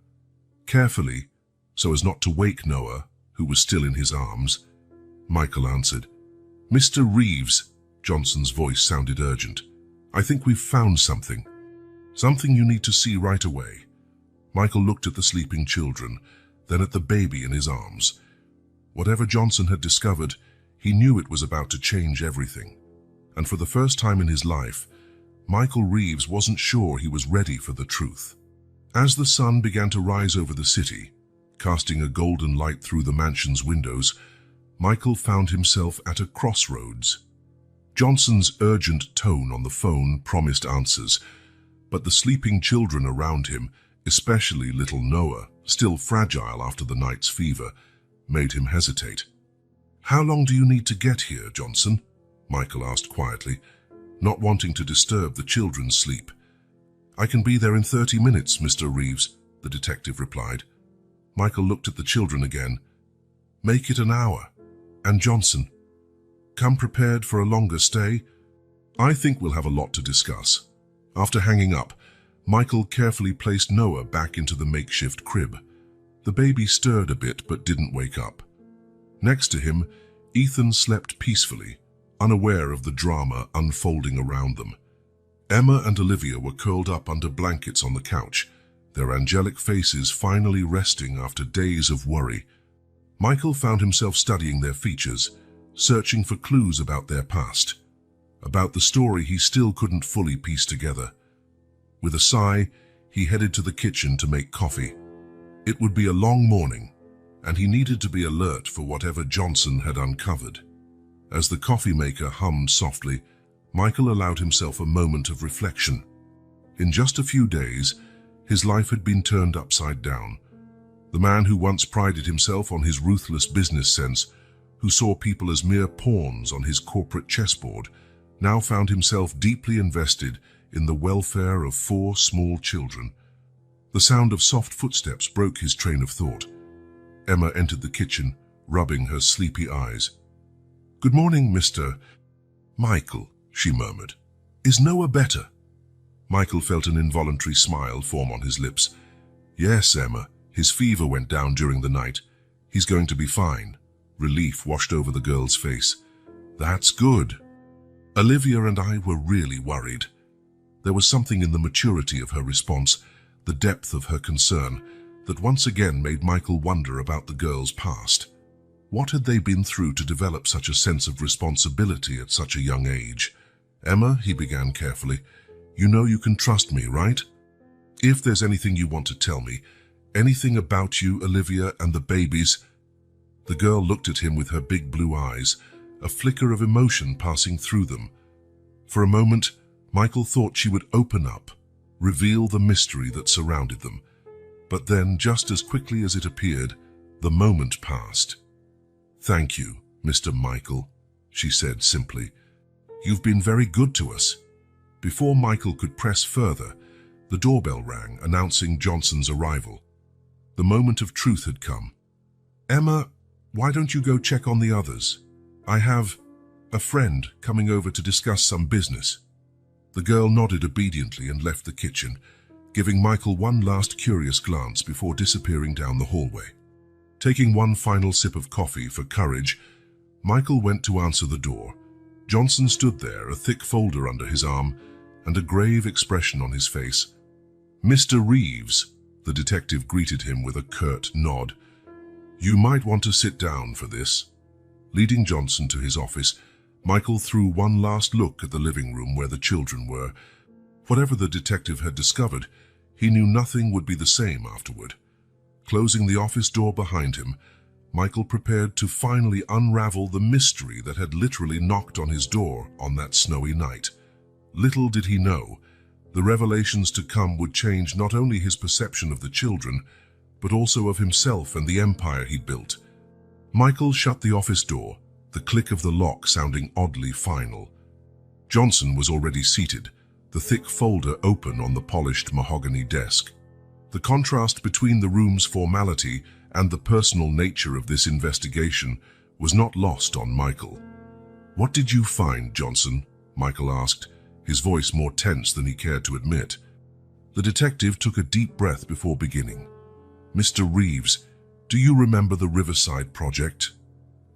Speaker 1: Carefully, so as not to wake Noah, who was still in his arms, Michael answered. "Mr. Reeves," Johnson's voice sounded urgent. "I think we've found something. Something you need to see right away." Michael looked at the sleeping children, then at the baby in his arms. Whatever Johnson had discovered, he knew it was about to change everything. And for the first time in his life, Michael Reeves wasn't sure he was ready for the truth. As the sun began to rise over the city, casting a golden light through the mansion's windows, Michael found himself at a crossroads. Johnson's urgent tone on the phone promised answers, but the sleeping children around him, especially little Noah, still fragile after the night's fever, made him hesitate. "How long do you need to get here, Johnson?" Michael asked quietly, not wanting to disturb the children's sleep. "I can be there in 30 minutes, Mr. Reeves," the detective replied. Michael looked at the children again. "Make it an hour. And Johnson, come prepared for a longer stay. I think we'll have a lot to discuss." After hanging up, Michael carefully placed Noah back into the makeshift crib. The baby stirred a bit but didn't wake up. Next to him, Ethan slept peacefully, unaware of the drama unfolding around them. Emma and Olivia were curled up under blankets on the couch, their angelic faces finally resting after days of worry. Michael found himself studying their features, searching for clues about their past, about the story he still couldn't fully piece together. With a sigh, he headed to the kitchen to make coffee. It would be a long morning, and he needed to be alert for whatever Johnson had uncovered. As the coffee maker hummed softly, Michael allowed himself a moment of reflection. In just a few days, his life had been turned upside down. The man who once prided himself on his ruthless business sense, who saw people as mere pawns on his corporate chessboard, now found himself deeply invested in the welfare of 4 small children. The sound of soft footsteps broke his train of thought. Emma entered the kitchen, rubbing her sleepy eyes. "Good morning, Mr. Michael," she murmured. "Is Noah better?" Michael felt an involuntary smile form on his lips. "Yes, Emma. His fever went down during the night. He's going to be fine." Relief washed over the girl's face. "That's good." Olivia and I were really worried. There was something in the maturity of her response, the depth of her concern, that once again made Michael wonder about the girl's past. What had they been through to develop such a sense of responsibility at such a young age? "Emma," he began carefully, "you know you can trust me, right? If there's anything you want to tell me, anything about you, Olivia, and the babies." The girl looked at him with her big blue eyes, a flicker of emotion passing through them. For a moment, Michael thought she would open up, reveal the mystery that surrounded them. But then, just as quickly as it appeared, the moment passed. "Thank you, Mr. Michael," she said simply. "You've been very good to us." Before Michael could press further, the doorbell rang, announcing Johnson's arrival. The moment of truth had come. "Emma, why don't you go check on the others? I have a friend coming over to discuss some business." The girl nodded obediently and left the kitchen, giving Michael one last curious glance before disappearing down the hallway. Taking one final sip of coffee for courage, Michael went to answer the door. Johnson stood there, a thick folder under his arm and a grave expression on his face. "Mr. Reeves," the detective greeted him with a curt nod. "You might want to sit down for this." Leading Johnson to his office, Michael threw one last look at the living room where the children were. Whatever the detective had discovered, he knew nothing would be the same afterward. Closing the office door behind him, Michael prepared to finally unravel the mystery that had literally knocked on his door on that snowy night. Little did he know, the revelations to come would change not only his perception of the children, but also of himself and the empire he'd built. Michael shut the office door, the click of the lock sounding oddly final. Johnson was already seated, the thick folder open on the polished mahogany desk. The contrast between the room's formality and the personal nature of this investigation was not lost on Michael. "What did you find, Johnson?" Michael asked, his voice more tense than he cared to admit. The detective took a deep breath before beginning. "Mr. Reeves, do you remember the Riverside project?"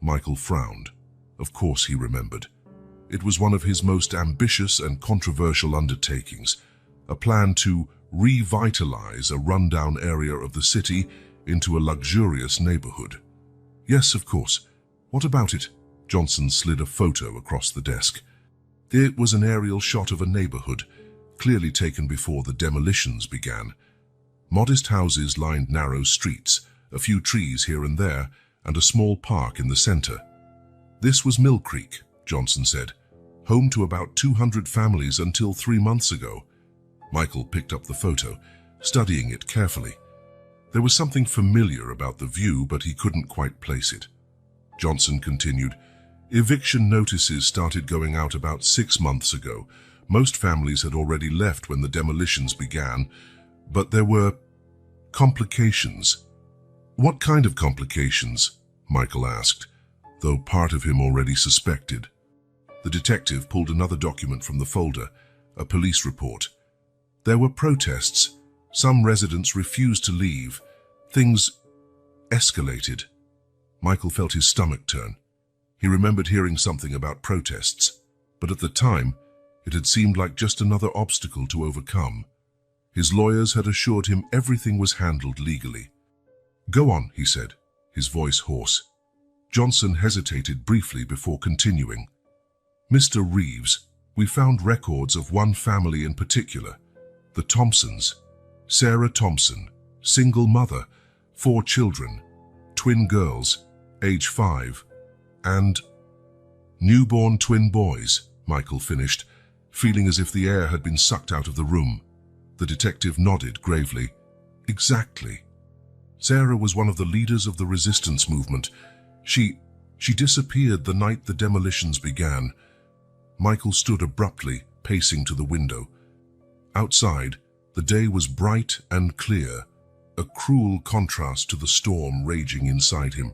Speaker 1: Michael frowned. Of course he remembered. It was one of his most ambitious and controversial undertakings, a plan to revitalize a rundown area of the city into a luxurious neighborhood. "Yes, of course. What about it?" Johnson slid a photo across the desk. It was an aerial shot of a neighborhood, clearly taken before the demolitions began. Modest houses lined narrow streets, a few trees here and there, and a small park in the center. "This was Mill Creek," Johnson said, "home to about 200 families until 3 months ago." Michael picked up the photo, studying it carefully. There was something familiar about the view, but he couldn't quite place it. Johnson continued, "Eviction notices started going out about 6 months ago. Most families had already left when the demolitions began, but there were complications." "What kind of complications?" Michael asked, though part of him already suspected. The detective pulled another document from the folder, a police report. There were protests. Some residents refused to leave. Things escalated. Michael felt his stomach turn. He remembered hearing something about protests, but at the time, it had seemed like just another obstacle to overcome. His lawyers had assured him everything was handled legally. "Go on," he said, his voice hoarse. Johnson hesitated briefly before continuing. "Mr. Reeves, we found records of one family in particular, the Thompsons. Sarah Thompson, single mother, 4 children, twin girls, age 5, and newborn twin boys," Michael finished, feeling as if the air had been sucked out of the room. The detective nodded gravely. "Exactly. Sarah was one of the leaders of the resistance movement. She disappeared the night the demolitions began." Michael stood abruptly, pacing to the window. Outside, the day was bright and clear, a cruel contrast to the storm raging inside him.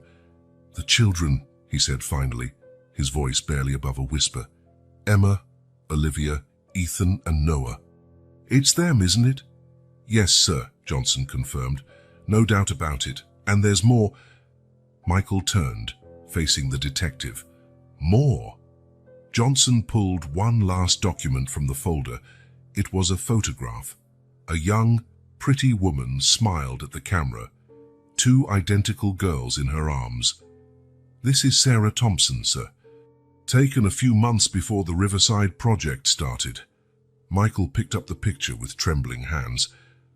Speaker 1: "The children," he said finally, his voice barely above a whisper. "Emma, Olivia, Ethan, and Noah. It's them, isn't it?" "Yes, sir," Johnson confirmed. "No doubt about it. And there's more." Michael turned, facing the detective. "More?" Johnson pulled one last document from the folder. It was a photograph. A young, pretty woman smiled at the camera, 2 identical girls in her arms. "This is Sarah Thompson, sir. Taken a few months before the Riverside project started." Michael picked up the picture with trembling hands.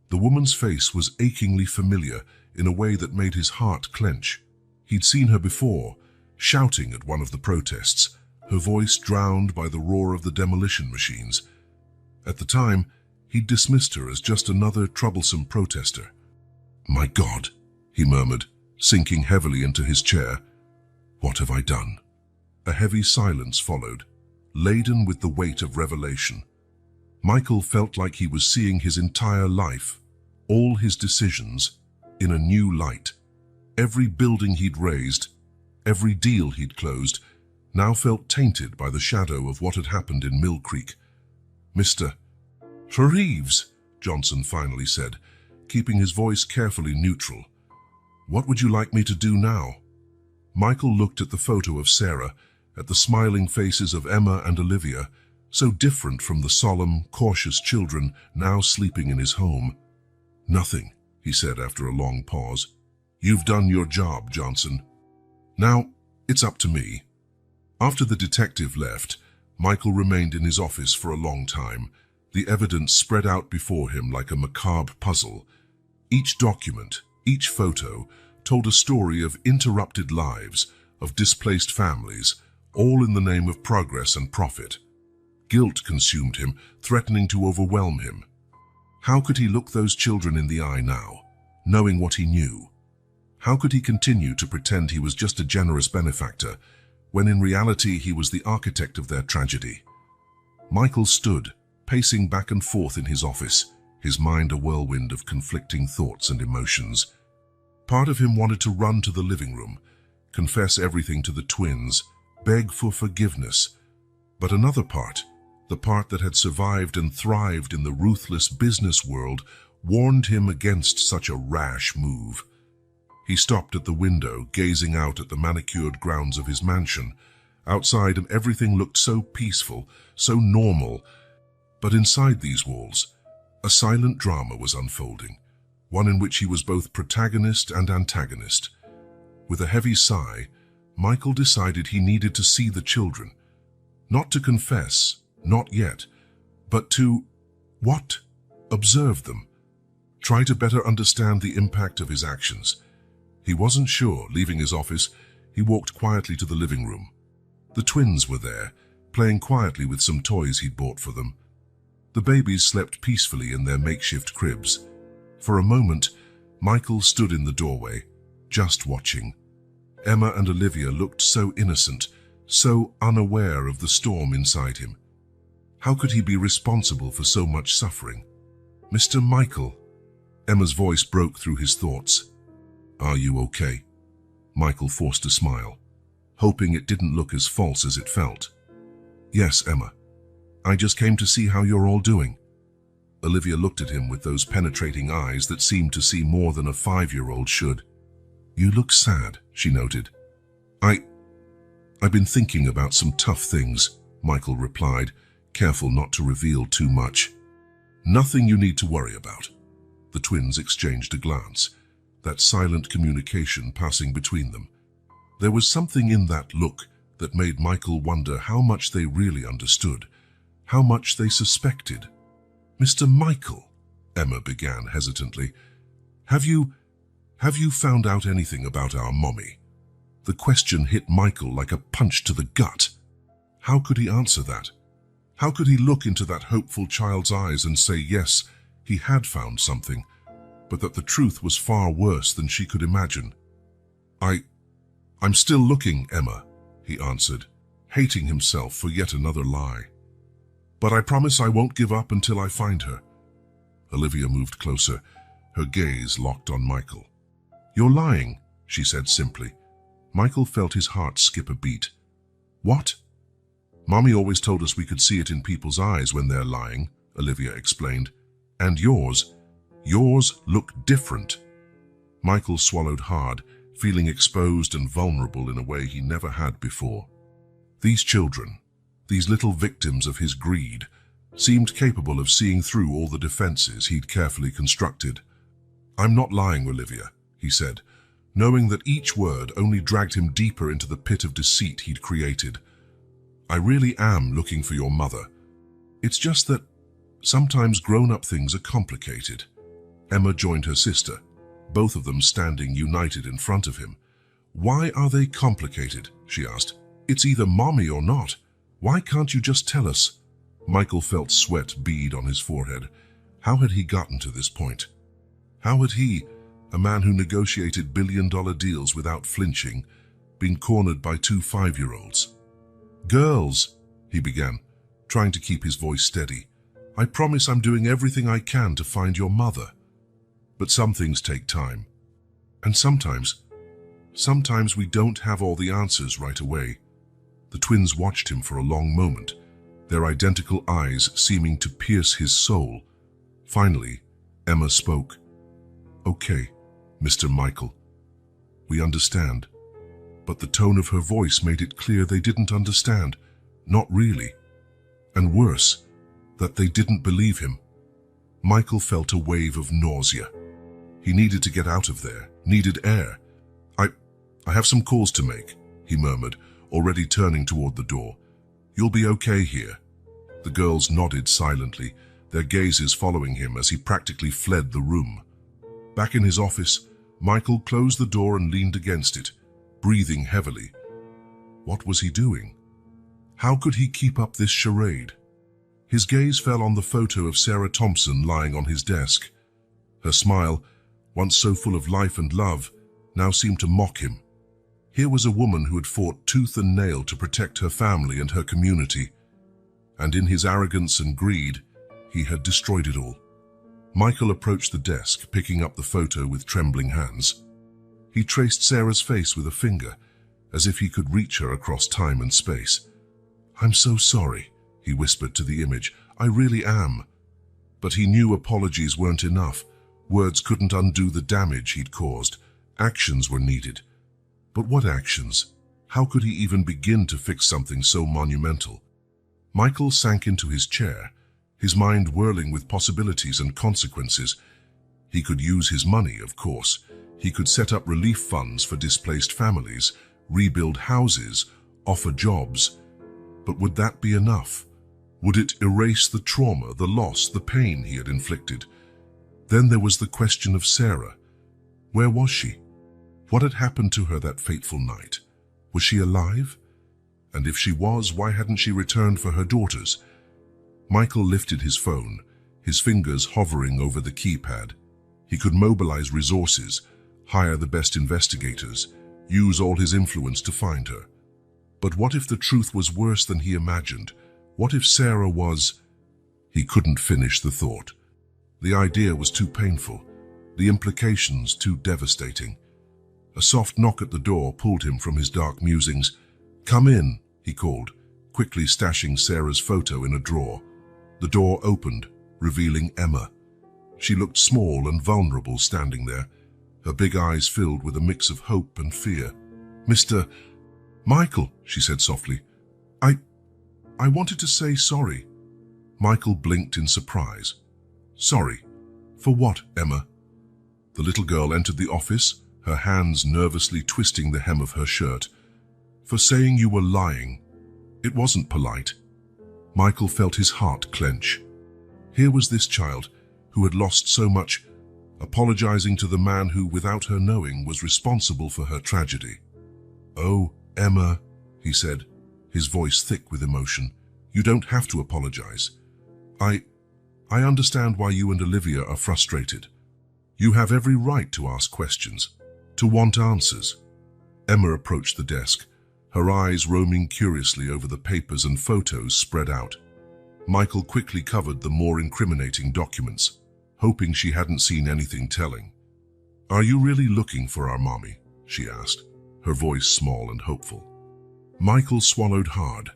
Speaker 1: The woman's face was achingly familiar in a way that made his heart clench. He'd seen her before, shouting at one of the protests, her voice drowned by the roar of the demolition machines. At the time, he'd dismissed her as just another troublesome protester. "My God," he murmured, sinking heavily into his chair. "What have I done?" A heavy silence followed, laden with the weight of revelation. Michael felt like he was seeing his entire life, all his decisions, in a new light. Every building he'd raised, every deal he'd closed, now felt tainted by the shadow of what had happened in Mill Creek. "Mr. Reeves," Johnson finally said, keeping his voice carefully neutral. "What would you like me to do now?" Michael looked at the photo of Sarah, at the smiling faces of Emma and Olivia, so different from the solemn, cautious children now sleeping in his home. "Nothing," he said after a long pause. "You've done your job, Johnson. Now, it's up to me." After the detective left, Michael remained in his office for a long time, the evidence spread out before him like a macabre puzzle. Each document, each photo, told a story of interrupted lives, of displaced families, all in the name of progress and profit. Guilt consumed him, threatening to overwhelm him. How could he look those children in the eye now, knowing what he knew? How could he continue to pretend he was just a generous benefactor, when in reality he was the architect of their tragedy? Michael stood, pacing back and forth in his office, his mind a whirlwind of conflicting thoughts and emotions. Part of him wanted to run to the living room, confess everything to the twins, beg for forgiveness. But another part, The part that had survived and thrived in the ruthless business world warned him against such a rash move. He stopped at the window, gazing out at the manicured grounds of his mansion. Outside, everything looked so peaceful, so normal. But inside these walls, a silent drama was unfolding, one in which he was both protagonist and antagonist. With a heavy sigh, Michael decided he needed to see the children. Not to confess, not yet, but to, what? Observe them. Try to better understand the impact of his actions. He wasn't sure. Leaving his office, he walked quietly to the living room. The twins were there, playing quietly with some toys he'd bought for them. The babies slept peacefully in their makeshift cribs. For a moment, Michael stood in the doorway, just watching. Emma and Olivia looked so innocent, so unaware of the storm inside him. How could he be responsible for so much suffering? "Mr. Michael," Emma's voice broke through his thoughts. "Are you okay?" Michael forced a smile, hoping it didn't look as false as it felt. "Yes, Emma. I just came to see how you're all doing." Olivia looked at him with those penetrating eyes that seemed to see more than a 5-year-old should. "You look sad," she noted. I've been thinking about some tough things," Michael replied, careful not to reveal too much. "Nothing you need to worry about." The twins exchanged a glance, that silent communication passing between them. There was something in that look that made Michael wonder how much they really understood, how much they suspected. "Mr. Michael," Emma began hesitantly, Have you found out anything about our mommy?" The question hit Michael like a punch to the gut. How could he answer that? How could he look into that hopeful child's eyes and say yes, he had found something, but that the truth was far worse than she could imagine? I'm still looking, Emma," he answered, hating himself for yet another lie. "But I promise I won't give up until I find her." Olivia moved closer, her gaze locked on Michael. "You're lying," she said simply. Michael felt his heart skip a beat. "What?" "Mommy always told us we could see it in people's eyes when they're lying," Olivia explained. "And yours look different." Michael swallowed hard, feeling exposed and vulnerable in a way he never had before. These children, these little victims of his greed, seemed capable of seeing through all the defenses he'd carefully constructed. "I'm not lying, Olivia," he said, knowing that each word only dragged him deeper into the pit of deceit he'd created. "I really am looking for your mother. It's just that sometimes grown-up things are complicated." Emma joined her sister, both of them standing united in front of him. "Why are they complicated?" she asked. "It's either mommy or not. Why can't you just tell us?" Michael felt sweat bead on his forehead. How had he gotten to this point? How had he, a man who negotiated billion-dollar deals without flinching, been cornered by 2 5-year-olds? "Girls," he began, trying to keep his voice steady, "I promise I'm doing everything I can to find your mother. But some things take time. And sometimes we don't have all the answers right away." The twins watched him for a long moment, their identical eyes seeming to pierce his soul. Finally, Emma spoke. "Okay, Mr. Michael, we understand." But the tone of her voice made it clear they didn't understand, not really. And worse, that they didn't believe him. Michael felt a wave of nausea. He needed to get out of there, needed air. I have some calls to make," he murmured, already turning toward the door. "You'll be okay here." The girls nodded silently, their gazes following him as he practically fled the room. Back in his office, Michael closed the door and leaned against it, breathing heavily. What was he doing? How could he keep up this charade? His gaze fell on the photo of Sarah Thompson lying on his desk. Her smile, once so full of life and love, now seemed to mock him. Here was a woman who had fought tooth and nail to protect her family and her community. And in his arrogance and greed, he had destroyed it all. Michael approached the desk, picking up the photo with trembling hands. He traced Sarah's face with a finger, as if he could reach her across time and space. "I'm so sorry," he whispered to the image. "I really am." But he knew apologies weren't enough. Words couldn't undo the damage he'd caused. Actions were needed. But what actions? How could he even begin to fix something so monumental? Michael sank into his chair, his mind whirling with possibilities and consequences. He could use his money, of course. He could set up relief funds for displaced families, rebuild houses, offer jobs. But would that be enough? Would it erase the trauma, the loss, the pain he had inflicted? Then there was the question of Sarah. Where was she? What had happened to her that fateful night? Was she alive? And if she was, why hadn't she returned for her daughters? Michael lifted his phone, his fingers hovering over the keypad. He could mobilize resources, hire the best investigators, use all his influence to find her. But what if the truth was worse than he imagined? What if Sarah was... He couldn't finish the thought. The idea was too painful, the implications too devastating. A soft knock at the door pulled him from his dark musings. "Come in," he called, quickly stashing Sarah's photo in a drawer. The door opened, revealing Emma. She looked small and vulnerable standing there, her big eyes filled with a mix of hope and fear. "Mr. Michael," she said softly, I wanted to say sorry." Michael blinked in surprise. "Sorry? For what, Emma?" The little girl entered the office, her hands nervously twisting the hem of her shirt. "For saying you were lying. It wasn't polite." Michael felt his heart clench. Here was this child, who had lost so much, apologizing to the man who, without her knowing, was responsible for her tragedy. "Oh, Emma," he said, his voice thick with emotion, "you don't have to apologize. I understand why you and Olivia are frustrated. You have every right to ask questions, to want answers." Emma approached the desk, her eyes roaming curiously over the papers and photos spread out. Michael quickly covered the more incriminating documents, hoping she hadn't seen anything telling. "Are you really looking for our mommy?" she asked, her voice small and hopeful. Michael swallowed hard,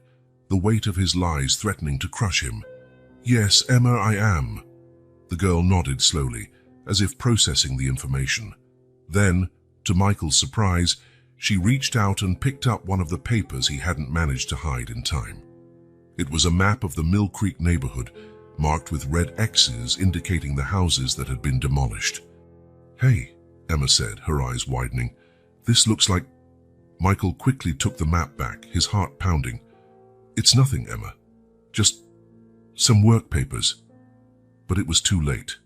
Speaker 1: the weight of his lies threatening to crush him. "Yes, Emma, I am." The girl nodded slowly, as if processing the information. Then, to Michael's surprise, she reached out and picked up one of the papers he hadn't managed to hide in time. It was a map of the Mill Creek neighborhood, marked with red X's indicating the houses that had been demolished. "Hey," Emma said, her eyes widening. "This looks like..." Michael quickly took the map back, his heart pounding. "It's nothing, Emma. Just some work papers." But it was too late.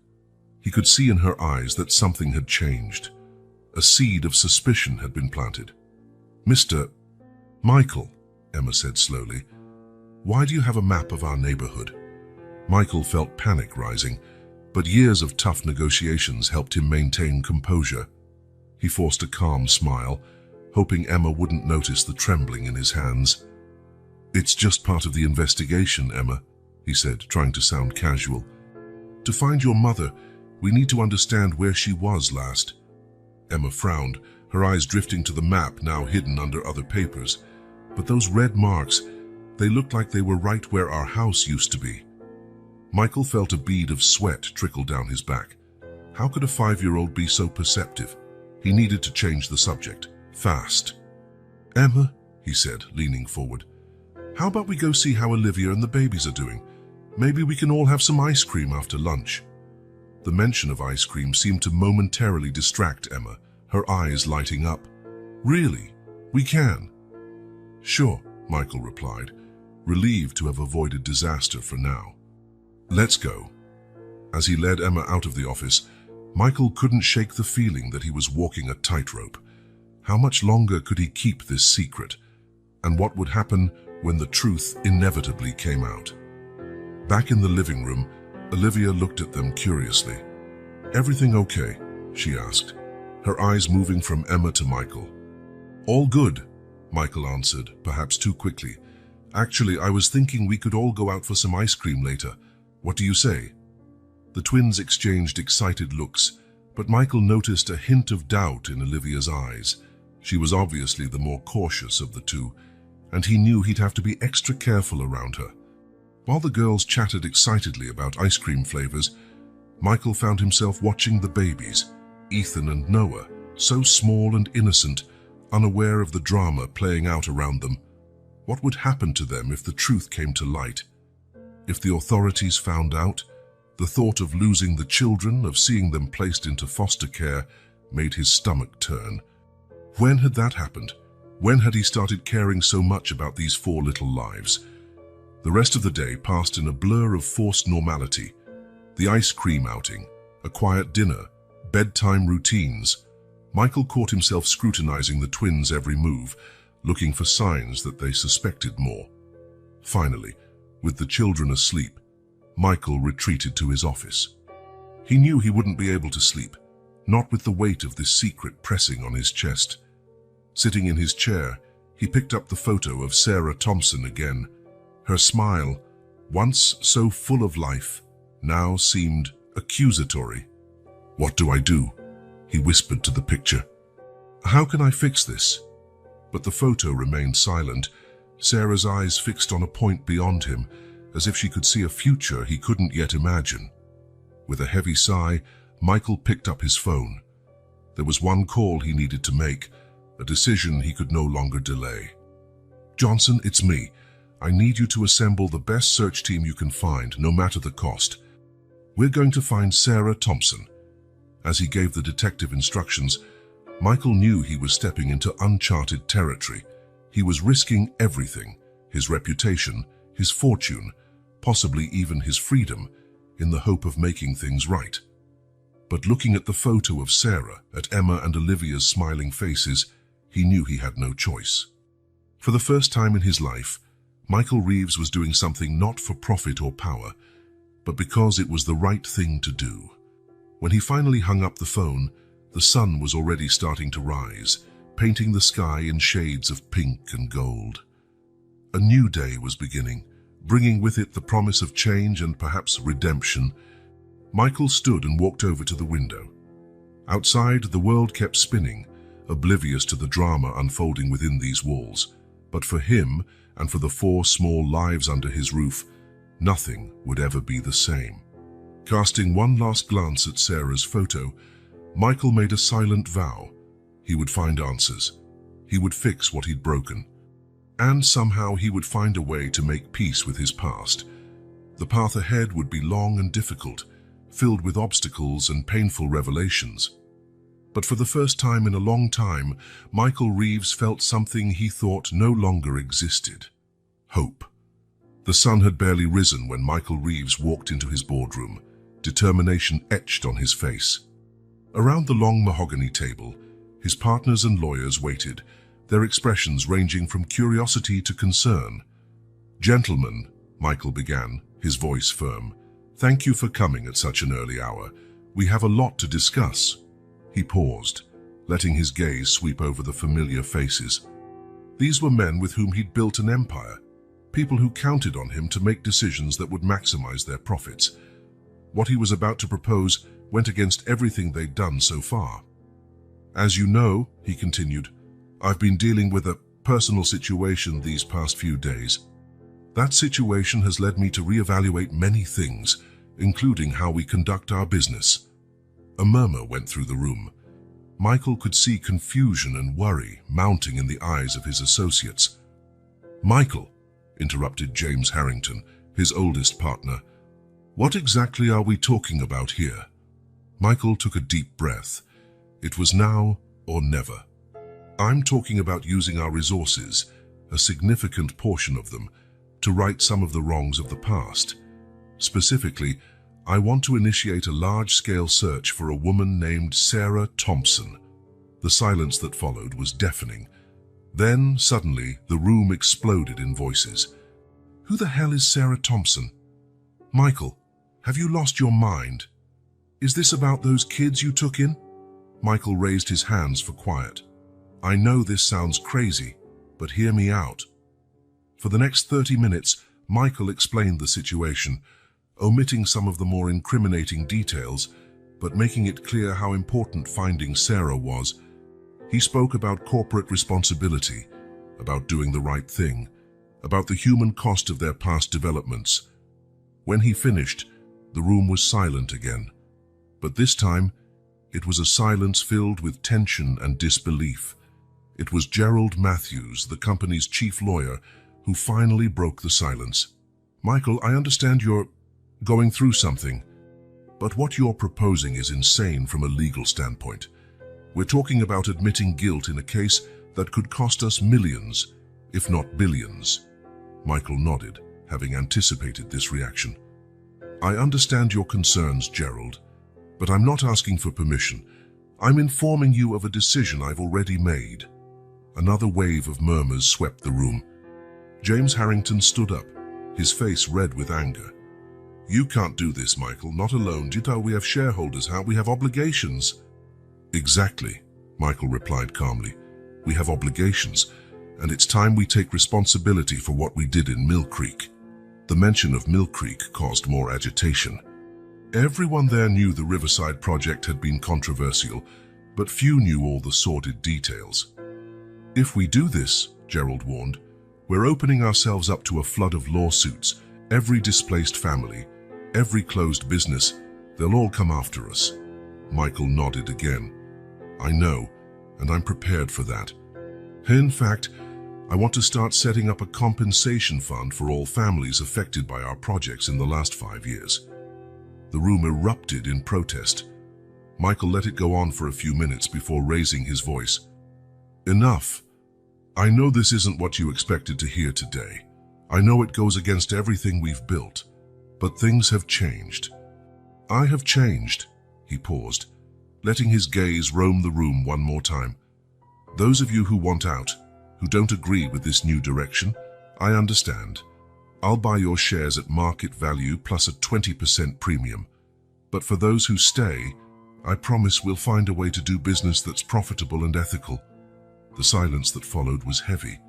Speaker 1: He could see in her eyes that something had changed. A seed of suspicion had been planted. "Mr. Michael," Emma said slowly, "why do you have a map of our neighborhood?" Michael felt panic rising, but years of tough negotiations helped him maintain composure. He forced a calm smile, hoping Emma wouldn't notice the trembling in his hands. "It's just part of the investigation, Emma," he said, trying to sound casual. "To find your mother, we need to understand where she was last." Emma frowned, her eyes drifting to the map now hidden under other papers. But those red marks, they looked like they were right where our house used to be. Michael felt a bead of sweat trickle down his back. How could a 5-year-old be so perceptive? He needed to change the subject, fast. "Emma," he said, leaning forward, "how about we go see how Olivia and the babies are doing? Maybe we can all have some ice cream after lunch." The mention of ice cream seemed to momentarily distract Emma, her eyes lighting up. "Really? We can?" "Sure," Michael replied, relieved to have avoided disaster for now. "Let's go." As he led Emma out of the office, Michael couldn't shake the feeling that he was walking a tightrope. How much longer could he keep this secret? And what would happen when the truth inevitably came out? Back in the living room, Olivia looked at them curiously. "Everything okay?" she asked, her eyes moving from Emma to Michael. "All good," Michael answered, perhaps too quickly. "Actually, I was thinking we could all go out for some ice cream later. What do you say?" The twins exchanged excited looks, but Michael noticed a hint of doubt in Olivia's eyes. She was obviously the more cautious of the two, and he knew he'd have to be extra careful around her. While the girls chatted excitedly about ice cream flavors, Michael found himself watching the babies, Ethan and Noah, so small and innocent, unaware of the drama playing out around them. What would happen to them if the truth came to light? If the authorities found out? The thought of losing the children, of seeing them placed into foster care, made his stomach turn. When had that happened? When had he started caring so much about these 4 little lives? The rest of the day passed in a blur of forced normality. The ice cream outing, a quiet dinner, bedtime routines. Michael caught himself scrutinizing the twins' every move, looking for signs that they suspected more. Finally, with the children asleep, Michael retreated to his office. He knew he wouldn't be able to sleep, not with the weight of this secret pressing on his chest. Sitting in his chair, he picked up the photo of Sarah Thompson again. Her smile, once so full of life, now seemed accusatory. "What do I do?" he whispered to the picture. "How can I fix this?" But the photo remained silent, Sarah's eyes fixed on a point beyond him, as if she could see a future he couldn't yet imagine. With a heavy sigh, Michael picked up his phone. There was one call he needed to make, a decision he could no longer delay. "Johnson, it's me. I need you to assemble the best search team you can find, no matter the cost. We're going to find Sarah Thompson." As he gave the detective instructions, Michael knew he was stepping into uncharted territory. He was risking everything, his reputation, his fortune, possibly even his freedom, in the hope of making things right. But looking at the photo of Sarah, at Emma and Olivia's smiling faces, he knew he had no choice. For the first time in his life, Michael Reeves was doing something not for profit or power, but because it was the right thing to do. When he finally hung up the phone, the sun was already starting to rise, painting the sky in shades of pink and gold. A new day was beginning, bringing with it the promise of change and perhaps redemption. Michael stood and walked over to the window. Outside, the world kept spinning, oblivious to the drama unfolding within these walls. But for him, and for the 4 small lives under his roof, nothing would ever be the same. Casting one last glance at Sarah's photo, Michael made a silent vow. He would find answers. He would fix what he'd broken. And somehow he would find a way to make peace with his past. The path ahead would be long and difficult, filled with obstacles and painful revelations. But for the first time in a long time, Michael Reeves felt something he thought no longer existed: hope. The sun had barely risen when Michael Reeves walked into his boardroom, determination etched on his face. Around the long mahogany table, his partners and lawyers waited, their expressions ranging from curiosity to concern. "Gentlemen," Michael began, his voice firm, "thank you for coming at such an early hour. We have a lot to discuss." He paused, letting his gaze sweep over the familiar faces. These were men with whom he'd built an empire, people who counted on him to make decisions that would maximize their profits. What he was about to propose went against everything they'd done so far. "As you know," he continued, "I've been dealing with a personal situation these past few days. That situation has led me to reevaluate many things, including how we conduct our business." A murmur went through the room. Michael could see confusion and worry mounting in the eyes of his associates. "Michael," interrupted James Harrington, his oldest partner, "what exactly are we talking about here?" Michael took a deep breath. It was now or never. "I'm talking about using our resources, a significant portion of them, to right some of the wrongs of the past. Specifically, I want to initiate a large-scale search for a woman named Sarah Thompson." The silence that followed was deafening. Then, suddenly, the room exploded in voices. "Who the hell is Sarah Thompson? Michael, have you lost your mind? Is this about those kids you took in?" Michael raised his hands for quiet. "I know this sounds crazy, but hear me out." For the next 30 minutes, Michael explained the situation, omitting some of the more incriminating details, but making it clear how important finding Sarah was. He spoke about corporate responsibility, about doing the right thing, about the human cost of their past developments, When he finished, the room was silent again. But this time, it was a silence filled with tension and disbelief. It was Gerald Matthews, the company's chief lawyer, who finally broke the silence. "Michael, I understand you're going through something, but what you're proposing is insane from a legal standpoint. We're talking about admitting guilt in a case that could cost us millions, if not billions." Michael nodded, having anticipated this reaction. "I understand your concerns, Gerald, but I'm not asking for permission. I'm informing you of a decision I've already made." Another wave of murmurs swept the room. James Harrington stood up, his face red with anger. "You can't do this, Michael, not alone. Jito, we have shareholders, we have obligations." "Exactly," Michael replied calmly. "We have obligations, and it's time we take responsibility for what we did in Mill Creek." The mention of Mill Creek caused more agitation. Everyone there knew the Riverside project had been controversial, but few knew all the sordid details. "If we do this," Gerald warned, "we're opening ourselves up to a flood of lawsuits. Every displaced family, every closed business, they'll all come after us." Michael nodded again. "I know, and I'm prepared for that. In fact, I want to start setting up a compensation fund for all families affected by our projects in the last 5 years." The room erupted in protest. Michael let it go on for a few minutes before raising his voice. "Enough. I know this isn't what you expected to hear today. I know it goes against everything we've built, but things have changed. I have changed." He paused, letting his gaze roam the room one more time. "Those of you who want out, who don't agree with this new direction, I understand. I'll buy your shares at market value plus a 20% premium. But for those who stay, I promise we'll find a way to do business that's profitable and ethical." The silence that followed was heavy.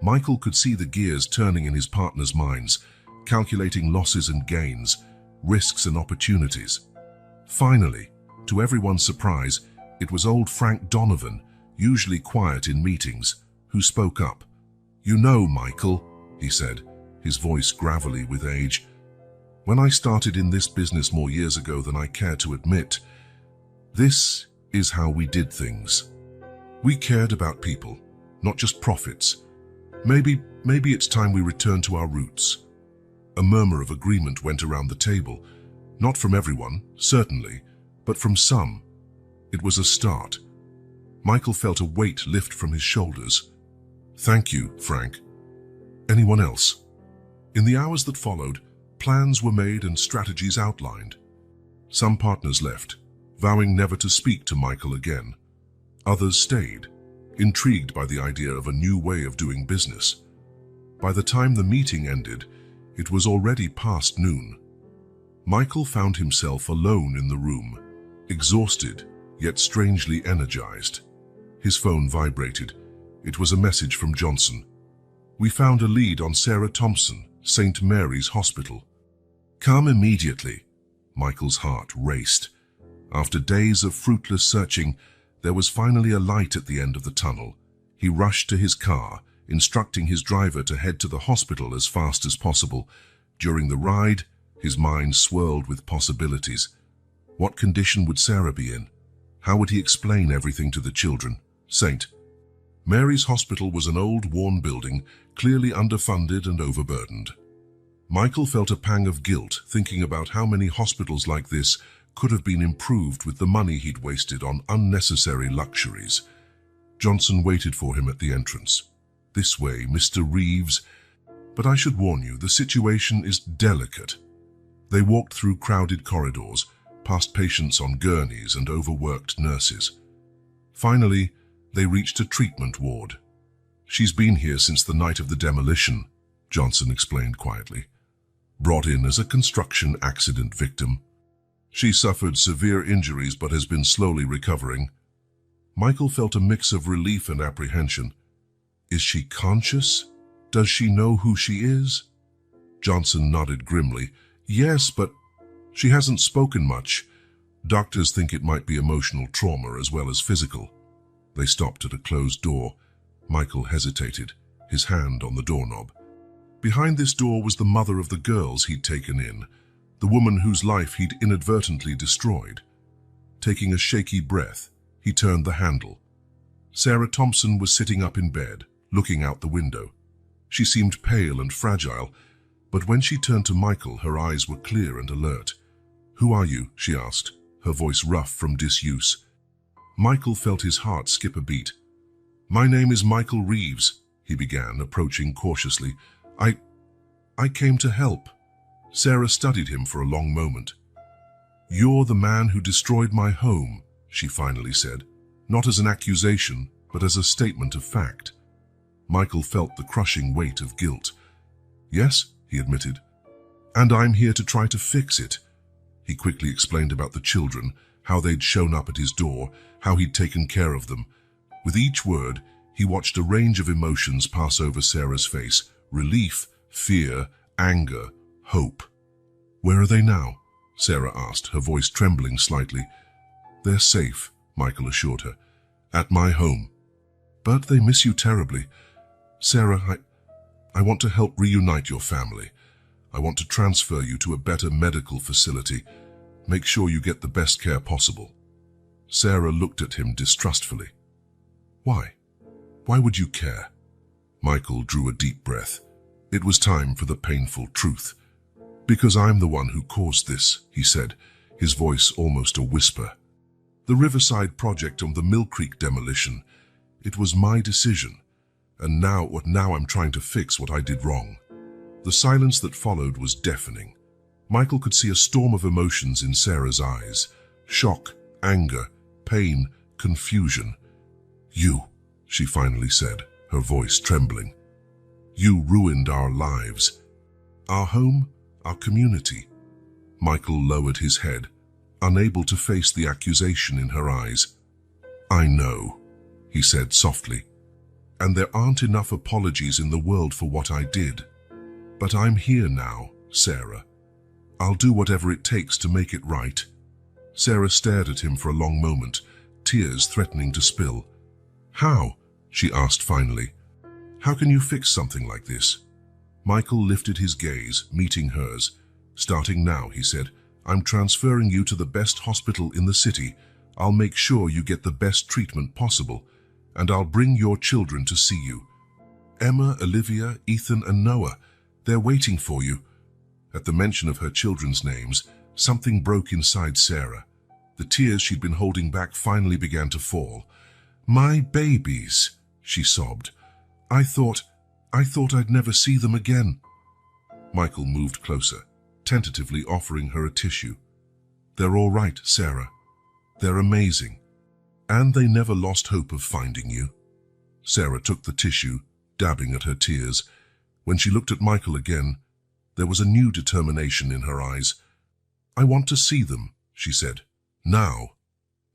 Speaker 1: Michael could see the gears turning in his partners' minds, calculating losses and gains, risks and opportunities. Finally, to everyone's surprise, it was old Frank Donovan, usually quiet in meetings, who spoke up. "You know, Michael," he said, his voice gravelly with age, "when I started in this business more years ago than I care to admit, this is how we did things. We cared about people, not just profits. Maybe it's time we return to our roots." A murmur of agreement went around the table, not from everyone, certainly, but from some. It was a start. Michael felt a weight lift from his shoulders. "Thank you, Frank. Anyone else?" In the hours that followed, plans were made and strategies outlined. Some partners left, vowing never to speak to Michael again. Others stayed, intrigued by the idea of a new way of doing business. By the time the meeting ended, it was already past noon. Michael found himself alone in the room, exhausted, yet strangely energized. His phone vibrated. It was a message from Johnson. "We found a lead on Sarah Thompson, St. Mary's Hospital." "Come immediately." Michael's heart raced. After days of fruitless searching, there was finally a light at the end of the tunnel. He rushed to his car, instructing his driver to head to the hospital as fast as possible. During the ride, his mind swirled with possibilities. What condition would Sarah be in? How would he explain everything to the children? St. Mary's Hospital was an old, worn building, clearly underfunded and overburdened. Michael felt a pang of guilt thinking about how many hospitals like this could have been improved with the money he'd wasted on unnecessary luxuries. Johnson waited for him at the entrance. "This way, Mr. Reeves. But I should warn you, the situation is delicate." They walked through crowded corridors, past patients on gurneys and overworked nurses. Finally, they reached a treatment ward. "She's been here since the night of the demolition," Johnson explained quietly. "Brought in as a construction accident victim. She suffered severe injuries but has been slowly recovering." Michael felt a mix of relief and apprehension. "Is she conscious? Does she know who she is?" Johnson nodded grimly. "Yes, but she hasn't spoken much. Doctors think it might be emotional trauma as well as physical." They stopped at a closed door. Michael hesitated, his hand on the doorknob. Behind this door was the mother of the girls he'd taken in, the woman whose life he'd inadvertently destroyed. Taking a shaky breath, he turned the handle. Sarah Thompson was sitting up in bed, looking out the window. She seemed pale and fragile, but when she turned to Michael, her eyes were clear and alert. "Who are you?" she asked, her voice rough from disuse. Michael felt his heart skip a beat. "My name is Michael Reeves," he began, approaching cautiously. I came to help." Sarah studied him for a long moment. "You're the man who destroyed my home," she finally said, not as an accusation, but as a statement of fact. Michael felt the crushing weight of guilt. "Yes," he admitted, "and I'm here to try to fix it." He quickly explained about the children, how they'd shown up at his door, how he'd taken care of them. With each word, he watched a range of emotions pass over Sarah's face: relief, fear, anger, hope. "Where are they now?" Sarah asked, her voice trembling slightly. "They're safe," Michael assured her, "at my home. But they miss you terribly. Sarah, I want to help reunite your family. I want to transfer you to a better medical facility. Make sure you get the best care possible." Sarah looked at him distrustfully. "Why? Why would you care?" Michael drew a deep breath. It was time for the painful truth. "Because I'm the one who caused this," he said, his voice almost a whisper. "The Riverside project on the Mill Creek demolition, it was my decision. And now I'm trying to fix what I did wrong." The silence that followed was deafening. Michael could see a storm of emotions in Sarah's eyes: shock, anger, pain, confusion. "You," she finally said, her voice trembling. "You ruined our lives. Our home, our community." Michael lowered his head, unable to face the accusation in her eyes. "I know," he said softly, "and there aren't enough apologies in the world for what I did. But I'm here now, Sarah. I'll do whatever it takes to make it right." Sarah stared at him for a long moment, tears threatening to spill. "How?" she asked finally. "How can you fix something like this?" Michael lifted his gaze, meeting hers. "Starting now," he said, "I'm transferring you to the best hospital in the city. I'll make sure you get the best treatment possible, and I'll bring your children to see you. Emma, Olivia, Ethan, and Noah, they're waiting for you." At the mention of her children's names, something broke inside Sarah. The tears she'd been holding back finally began to fall. "My babies," she sobbed. I thought I'd never see them again." Michael moved closer, tentatively offering her a tissue. "They're all right, Sarah. They're amazing. And they never lost hope of finding you." Sarah took the tissue, dabbing at her tears. When she looked at Michael again, there was a new determination in her eyes. "I want to see them," she said. "Now."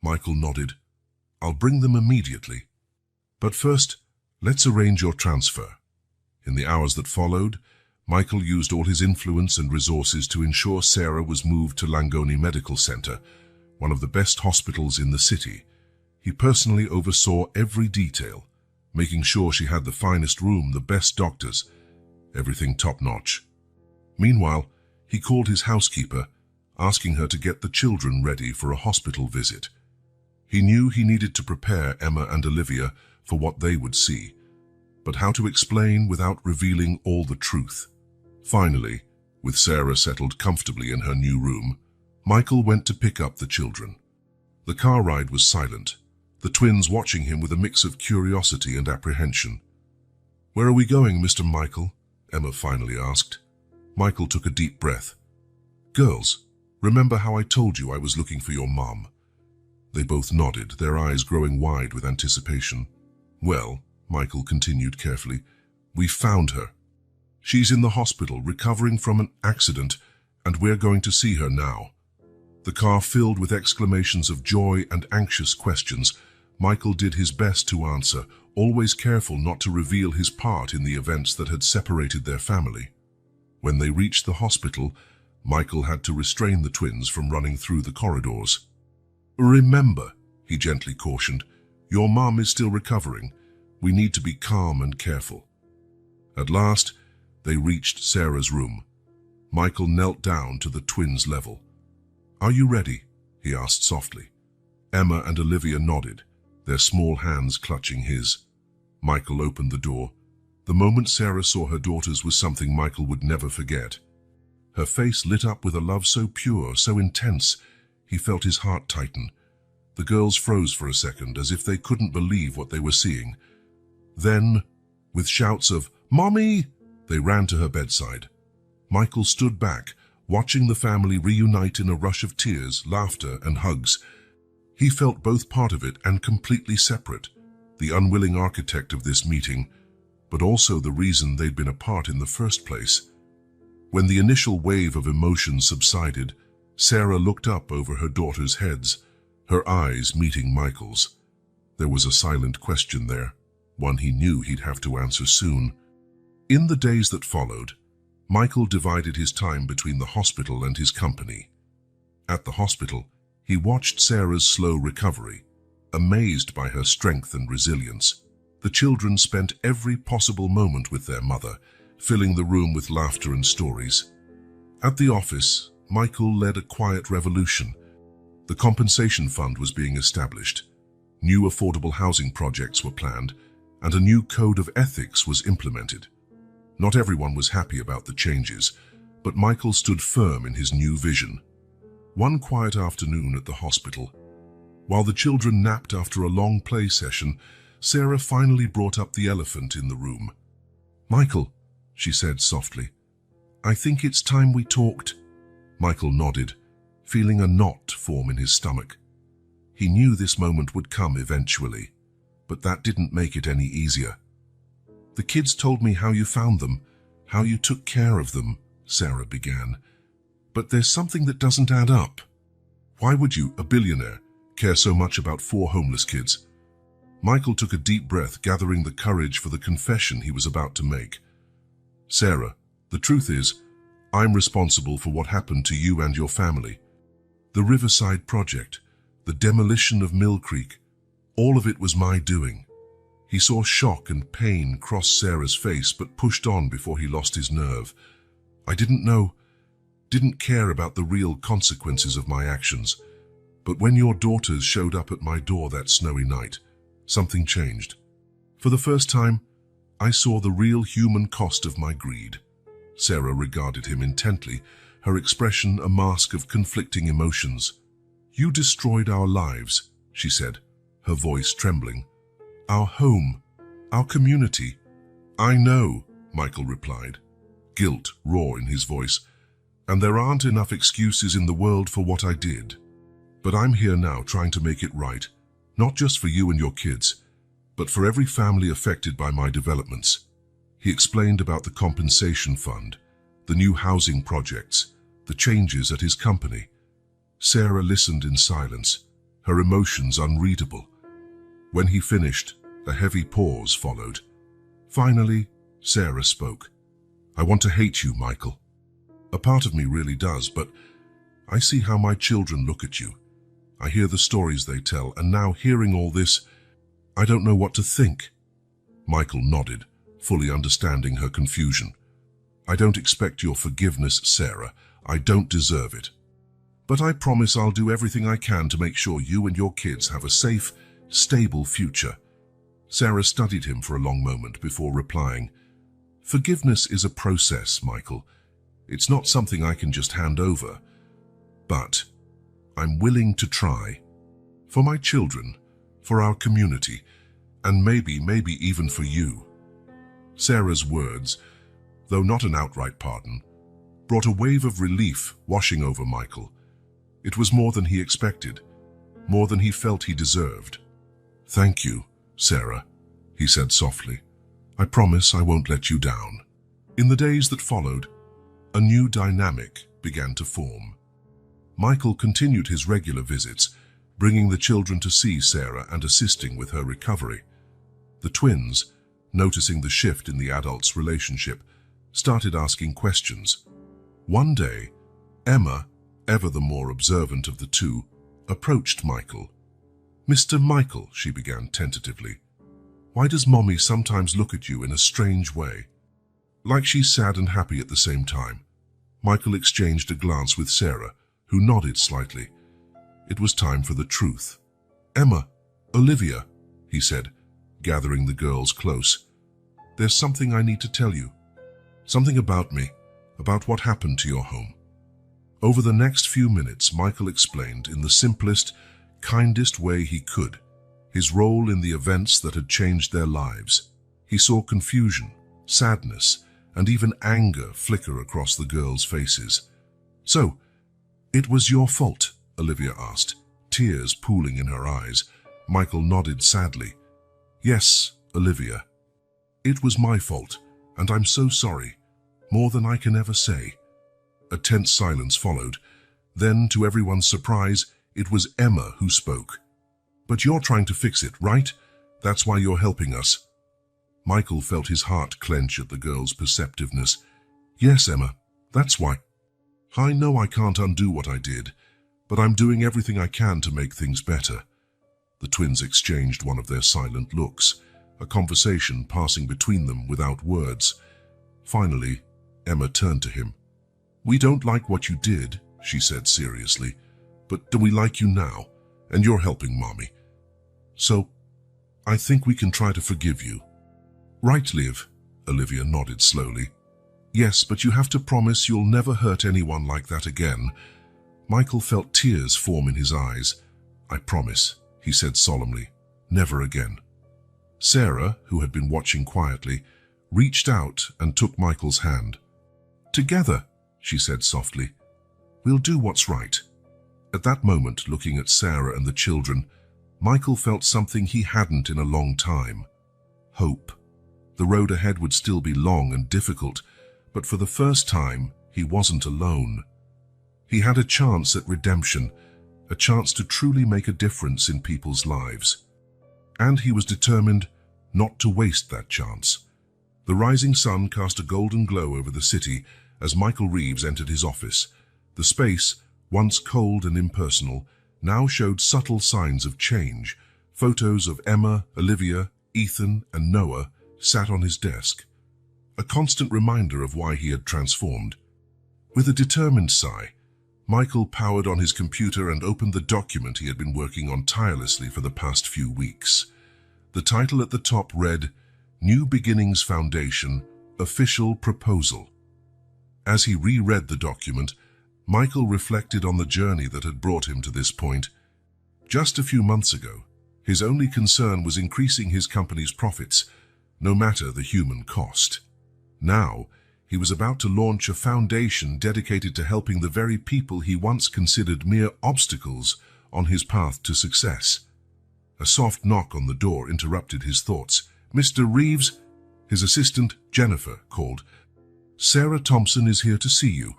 Speaker 1: Michael nodded. "I'll bring them immediately. But first, let's arrange your transfer." In the hours that followed, Michael used all his influence and resources to ensure Sarah was moved to Langone Medical Center, one of the best hospitals in the city. He personally oversaw every detail, making sure she had the finest room, the best doctors, everything top-notch. Meanwhile, he called his housekeeper, asking her to get the children ready for a hospital visit. He knew he needed to prepare Emma and Olivia for what they would see, but how to explain without revealing all the truth? Finally, with Sarah settled comfortably in her new room, Michael went to pick up the children. The car ride was silent, the twins watching him with a mix of curiosity and apprehension. "Where are we going, Mr. Michael?" Emma finally asked. Michael took a deep breath. "Girls, remember how I told you I was looking for your mom?" They both nodded, their eyes growing wide with anticipation. "Well," Michael continued carefully, "we found her. She's in the hospital, recovering from an accident, and we're going to see her now." The car filled with exclamations of joy and anxious questions. Michael did his best to answer, always careful not to reveal his part in the events that had separated their family. When they reached the hospital, Michael had to restrain the twins from running through the corridors. "Remember," he gently cautioned, "your mom is still recovering. We need to be calm and careful." At last, They reached Sarah's room. Michael knelt down to the twins' level. "Are you ready?" he asked softly. Emma and Olivia nodded, their small hands clutching his. Michael opened the door. The moment Sarah saw her daughters was something Michael would never forget. Her face lit up with a love so pure, so intense, he felt his heart tighten. The girls froze for a second, as if they couldn't believe what they were seeing. Then, with shouts of, "Mommy!" they ran to her bedside. Michael stood back, watching the family reunite in a rush of tears, laughter, and hugs. He felt both part of it and completely separate, the unwilling architect of this meeting, but also the reason they'd been apart in the first place. When the initial wave of emotion subsided, Sarah looked up over her daughters' heads, her eyes meeting Michael's. There was a silent question there, one he knew he'd have to answer soon. In the days that followed, Michael divided his time between the hospital and his company. At the hospital, he watched Sarah's slow recovery, amazed by her strength and resilience. The children spent every possible moment with their mother, filling the room with laughter and stories. At the office, Michael led a quiet revolution. The compensation fund was being established. New affordable housing projects were planned, and a new code of ethics was implemented. Not everyone was happy about the changes, but Michael stood firm in his new vision. One quiet afternoon at the hospital, while the children napped after a long play session, Sarah finally brought up the elephant in the room. "Michael," she said softly, "I think it's time we talked." Michael nodded, feeling a knot form in his stomach. He knew this moment would come eventually, but that didn't make it any easier. "The kids told me how you found them, how you took care of them," Sarah began. "But there's something that doesn't add up. Why would you, a billionaire, care so much about 4 homeless kids?" Michael took a deep breath, gathering the courage for the confession he was about to make. "Sarah, the truth is, I'm responsible for what happened to you and your family. The Riverside Project, the demolition of Mill Creek, all of it was my doing." He saw shock and pain cross Sarah's face, but pushed on before he lost his nerve. "I didn't care about the real consequences of my actions. But when your daughters showed up at my door that snowy night, something changed. For the first time, I saw the real human cost of my greed." Sarah regarded him intently, her expression a mask of conflicting emotions. "You destroyed our lives," she said, her voice trembling. "Our home, our community." "I know," Michael replied, guilt raw in his voice, "and there aren't enough excuses in the world for what I did. But I'm here now trying to make it right, not just for you and your kids, but for every family affected by my developments." He explained about the compensation fund, the new housing projects, the changes at his company. Sarah listened in silence, her emotions unreadable. When he finished, a heavy pause followed. Finally, Sarah spoke. "I want to hate you, Michael. A part of me really does, but I see how my children look at you. I hear the stories they tell, and now hearing all this, I don't know what to think." Michael nodded, fully understanding her confusion. "I don't expect your forgiveness, Sarah. I don't deserve it. But I promise I'll do everything I can to make sure you and your kids have a safe, stable future." Sarah studied him for a long moment before replying, "Forgiveness is a process, Michael. It's not something I can just hand over. But I'm willing to try. For my children, for our community, and maybe even for you." Sarah's words, though not an outright pardon, brought a wave of relief washing over Michael. It was more than he expected, more than he felt he deserved. "Thank you, Sarah," he said softly. "I promise I won't let you down." In the days that followed, a new dynamic began to form. Michael continued his regular visits, bringing the children to see Sarah and assisting with her recovery. The twins, noticing the shift in the adults' relationship, started asking questions. One day, Emma, ever the more observant of the two, approached Michael. "Mr. Michael," she began tentatively, "why does Mommy sometimes look at you in a strange way? like she's sad and happy at the same time. Michael exchanged a glance with Sarah, who nodded slightly. It was time for the truth. "Emma, Olivia," he said, gathering the girls close. "There's something I need to tell you. Something about me, about what happened to your home." Over the next few minutes, Michael explained in the simplest, kindest way he could his role in the events that had changed their lives. He saw confusion, sadness, and even anger flicker across the girls' faces. "So, it was your fault?" Olivia asked, tears pooling in her eyes. Michael nodded sadly. "Yes, Olivia. It was my fault, and I'm so sorry. More than I can ever say." A tense silence followed. Then, to everyone's surprise, it was Emma who spoke. "But you're trying to fix it, right? That's why you're helping us." Michael felt his heart clench at the girl's perceptiveness. "Yes, Emma, that's why. I know I can't undo what I did, but I'm doing everything I can to make things better." The twins exchanged one of their silent looks, a conversation passing between them without words. Finally, Emma turned to him. "We don't like what you did," she said seriously, "but do we like you now? And you're helping Mommy. So, I think we can try to forgive you." "Right, Liv," Olivia nodded slowly. "Yes, but you have to promise you'll never hurt anyone like that again." Michael felt tears form in his eyes. "I promise," he said solemnly, "never again." Sarah, who had been watching quietly, reached out and took Michael's hand. "Together," she said softly, "we'll do what's right." At that moment, looking at Sarah and the children, Michael felt something he hadn't in a long time. Hope. The road ahead would still be long and difficult, but for the first time, he wasn't alone. He had a chance at redemption, a chance to truly make a difference in people's lives. And he was determined not to waste that chance. The rising sun cast a golden glow over the city as Michael Reeves entered his office. The space, once cold and impersonal, now showed subtle signs of change. Photos of Emma, Olivia, Ethan, and Noah sat on his desk, a constant reminder of why he had transformed. With a determined sigh, Michael powered on his computer and opened the document he had been working on tirelessly for the past few weeks. The title at the top read, "New Beginnings Foundation, Official Proposal." As he reread the document, Michael reflected on the journey that had brought him to this point. Just a few months ago, his only concern was increasing his company's profits, no matter the human cost. Now, he was about to launch a foundation dedicated to helping the very people he once considered mere obstacles on his path to success. A soft knock on the door interrupted his thoughts. "Mr. Reeves," his assistant, Jennifer, called. "Sarah Thompson is here to see you."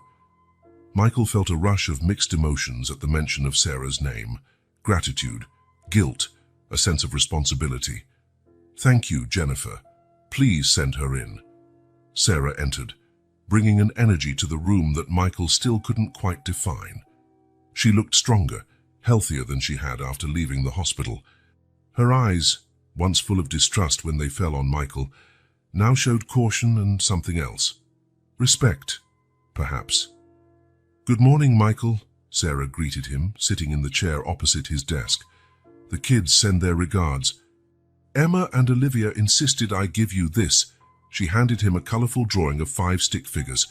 Speaker 1: Michael felt a rush of mixed emotions at the mention of Sarah's name. Gratitude, guilt, a sense of responsibility. "Thank you, Jennifer. Please send her in." Sarah entered, bringing an energy to the room that Michael still couldn't quite define. She looked stronger, healthier than she had after leaving the hospital. Her eyes, once full of distrust when they fell on Michael, now showed caution and something else. Respect, perhaps. "Good morning, Michael," Sarah greeted him, sitting in the chair opposite his desk. "The kids send their regards. Emma and Olivia insisted I give you this." She handed him a colorful drawing of 5 stick figures,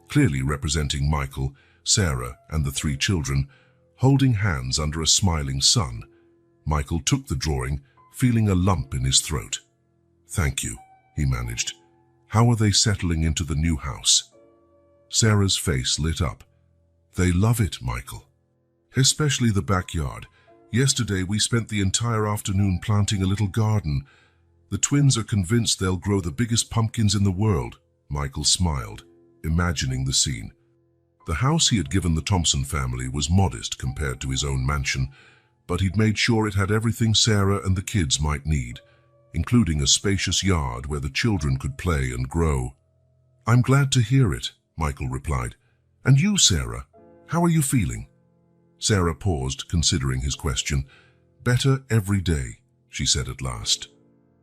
Speaker 1: clearly representing Michael, Sarah, and the 3 children, holding hands under a smiling sun. Michael took the drawing, feeling a lump in his throat. "Thank you," he managed. "How are they settling into the new house?" Sarah's face lit up. "They love it, Michael. Especially the backyard. Yesterday we spent the entire afternoon planting a little garden. The twins are convinced they'll grow the biggest pumpkins in the world." Michael smiled, imagining the scene. The house he had given the Thompson family was modest compared to his own mansion, but he'd made sure it had everything Sarah and the kids might need, including a spacious yard where the children could play and grow. "I'm glad to hear it," Michael replied. "And you, Sarah, how are you feeling?" Sarah paused, considering his question. "Better every day," she said at last.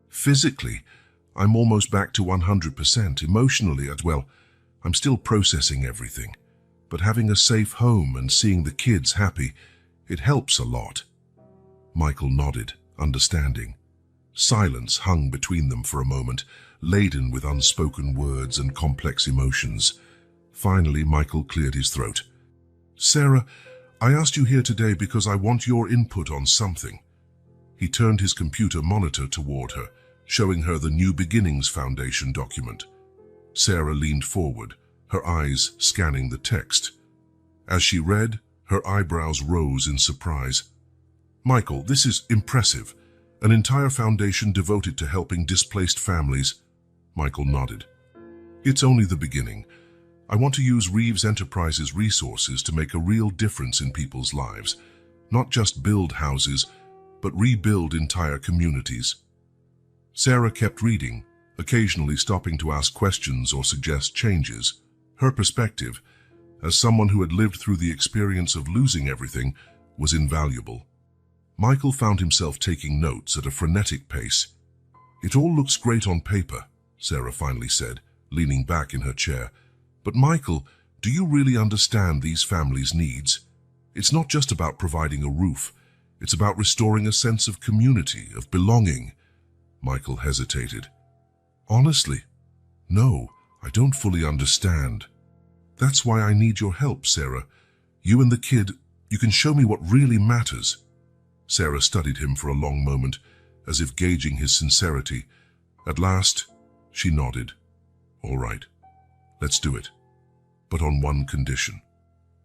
Speaker 1: "Physically, I'm almost back to 100% emotionally as well. I'm still processing everything. But having a safe home and seeing the kids happy, it helps a lot. Michael nodded, understanding. Silence hung between them for a moment, laden with unspoken words and complex emotions. Finally, Michael cleared his throat. Sarah, I asked you here today because I want your input on something. He turned his computer monitor toward her, showing her the New Beginnings Foundation document. Sarah leaned forward, her eyes scanning the text. As she read, her eyebrows rose in surprise. Michael, this is impressive. An entire foundation devoted to helping displaced families. Michael nodded. It's only the beginning. I want to use Reeves Enterprises' resources to make a real difference in people's lives. Not just build houses, but rebuild entire communities. Sarah kept reading, occasionally stopping to ask questions or suggest changes. Her perspective, as someone who had lived through the experience of losing everything, was invaluable. Michael found himself taking notes at a frenetic pace. It all looks great on paper, Sarah finally said, leaning back in her chair. But Michael, do you really understand these families' needs? It's not just about providing a roof. It's about restoring a sense of community, of belonging. Michael hesitated. Honestly, no, I don't fully understand. That's why I need your help, Sarah. You and the kid, you can show me what really matters. Sarah studied him for a long moment, as if gauging his sincerity. At last, she nodded. All right, let's do it. But on one condition.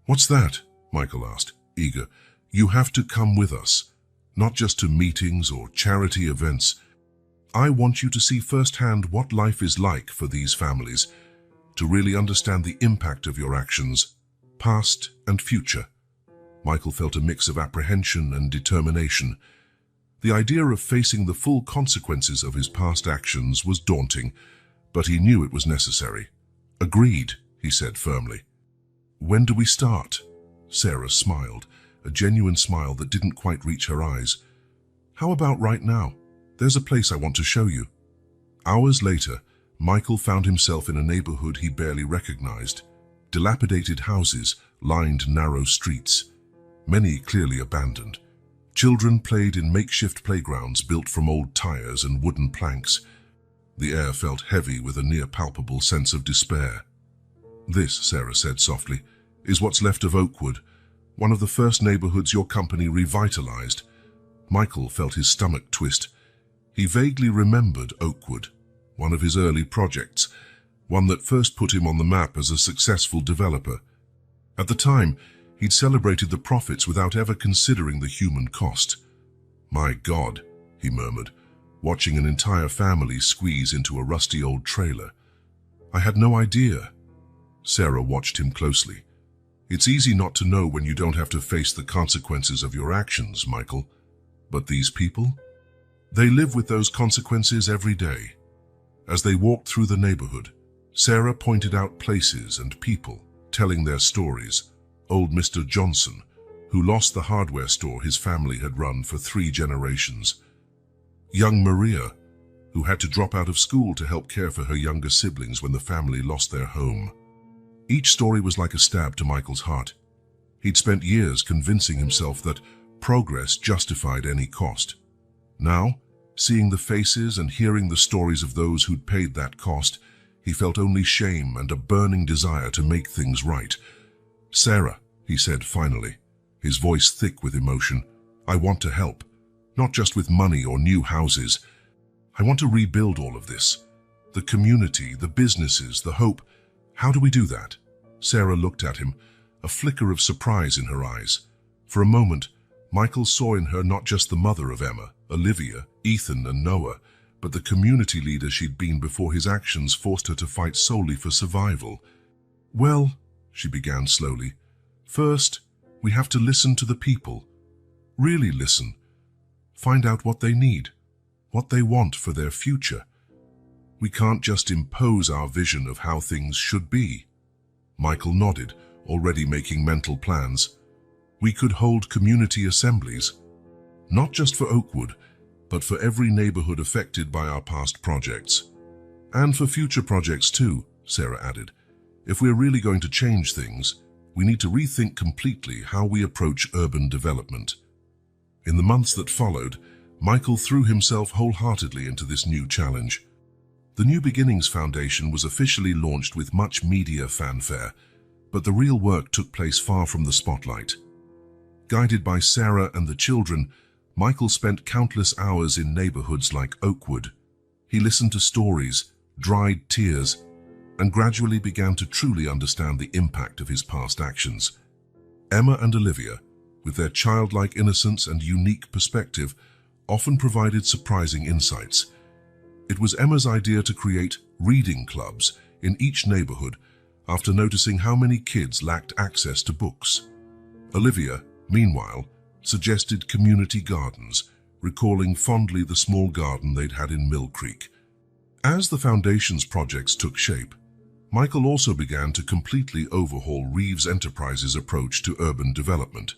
Speaker 1: What's that? Michael asked, eager. You have to come with us, not just to meetings or charity events. I want you to see firsthand what life is like for these families, to really understand the impact of your actions, past and future. Michael felt a mix of apprehension and determination. The idea of facing the full consequences of his past actions was daunting, but he knew it was necessary. Agreed, he said firmly. When do we start? Sarah smiled, a genuine smile that didn't quite reach her eyes. How about right now? There's a place I want to show you. Hours later, Michael found himself in a neighborhood he barely recognized. Dilapidated houses lined narrow streets, many clearly abandoned. Children played in makeshift playgrounds built from old tires and wooden planks. The air felt heavy with a near-palpable sense of despair. This, Sarah said softly, is what's left of Oakwood, one of the first neighborhoods your company revitalized. Michael felt his stomach twist. He vaguely remembered Oakwood, one of his early projects, one that first put him on the map as a successful developer. At the time, he'd celebrated the profits without ever considering the human cost. My God, he murmured, watching an entire family squeeze into a rusty old trailer. I had no idea. Sarah watched him closely. It's easy not to know when you don't have to face the consequences of your actions, Michael. But these people? They live with those consequences every day. As they walked through the neighborhood, Sarah pointed out places and people, telling their stories. Old Mr. Johnson, who lost the hardware store his family had run for 3 generations. Young Maria, who had to drop out of school to help care for her younger siblings when the family lost their home. Each story was like a stab to Michael's heart. He'd spent years convincing himself that progress justified any cost. Now, seeing the faces and hearing the stories of those who'd paid that cost, he felt only shame and a burning desire to make things right. Sarah, he said finally, his voice thick with emotion, I want to help, not just with money or new houses. I want to rebuild all of this. The community, the businesses, the hope. How do we do that? Sarah looked at him, a flicker of surprise in her eyes. For a moment, Michael saw in her not just the mother of Emma, Olivia, Ethan and Noah, but the community leader she'd been before his actions forced her to fight solely for survival. Well, she began slowly, first, we have to listen to the people. Really listen. Find out what they need, what they want for their future. We can't just impose our vision of how things should be. Michael nodded, already making mental plans. We could hold community assemblies, not just for Oakwood, but for every neighborhood affected by our past projects. And for future projects too, Sarah added. If we're really going to change things, we need to rethink completely how we approach urban development. In the months that followed, Michael threw himself wholeheartedly into this new challenge. The New Beginnings Foundation was officially launched with much media fanfare, but the real work took place far from the spotlight. Guided by Sarah and the children, Michael spent countless hours in neighborhoods like Oakwood. He listened to stories, dried tears, and gradually began to truly understand the impact of his past actions. Emma and Olivia, with their childlike innocence and unique perspective, often provided surprising insights. It was Emma's idea to create reading clubs in each neighborhood after noticing how many kids lacked access to books. Olivia, meanwhile, suggested community gardens, recalling fondly the small garden they'd had in Mill Creek. As the Foundation's projects took shape, Michael also began to completely overhaul Reeves Enterprises' approach to urban development.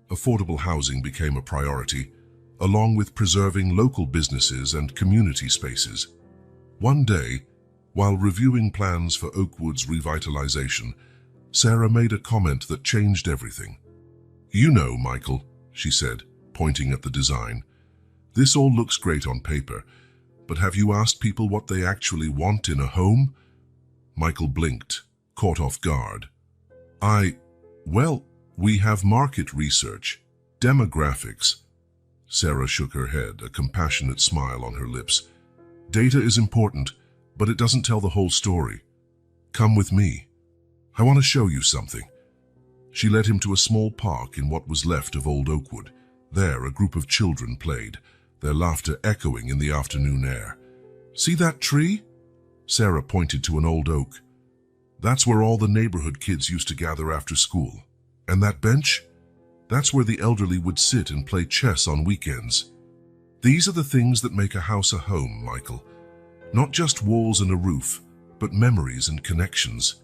Speaker 1: Affordable housing became a priority, along with preserving local businesses and community spaces. One day, while reviewing plans for Oakwood's revitalization, Sarah made a comment that changed everything. "You know, Michael," she said, pointing at the design, "this all looks great on paper, but have you asked people what they actually want in a home?" Michael blinked, caught off guard. Well, we have market research, demographics." Sarah shook her head, a compassionate smile on her lips. "Data is important, but it doesn't tell the whole story. Come with me. I want to show you something." She led him to a small park in what was left of old Oakwood. There, a group of children played, their laughter echoing in the afternoon air. "See that tree?" Sarah pointed to an old oak. "That's where all the neighborhood kids used to gather after school. And that bench? That's where the elderly would sit and play chess on weekends. These are the things that make a house a home, Michael. Not just walls and a roof, but memories and connections."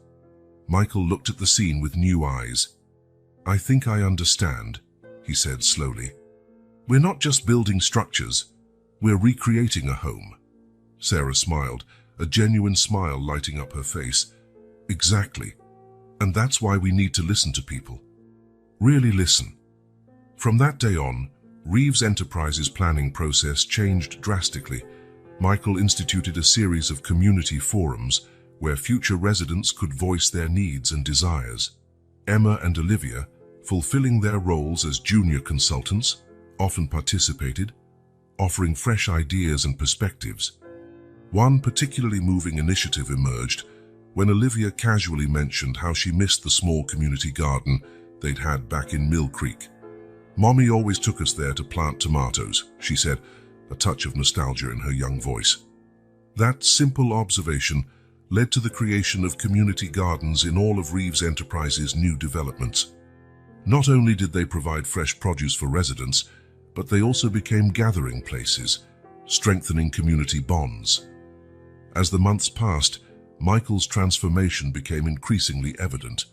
Speaker 1: Michael looked at the scene with new eyes. "I think I understand," he said slowly. "We're not just building structures, we're recreating a home." Sarah smiled, a genuine smile lighting up her face. "Exactly. And that's why we need to listen to people. Really listen." From that day on, Reeves Enterprises' planning process changed drastically. Michael instituted a series of community forums where future residents could voice their needs and desires. Emma and Olivia, fulfilling their roles as junior consultants, often participated, offering fresh ideas and perspectives. One particularly moving initiative emerged when Olivia casually mentioned how she missed the small community garden they'd had back in Mill Creek. "Mommy always took us there to plant tomatoes," she said, a touch of nostalgia in her young voice. That simple observation led to the creation of community gardens in all of Reeves Enterprises' new developments. Not only did they provide fresh produce for residents, but they also became gathering places, strengthening community bonds. As the months passed, Michael's transformation became increasingly evident.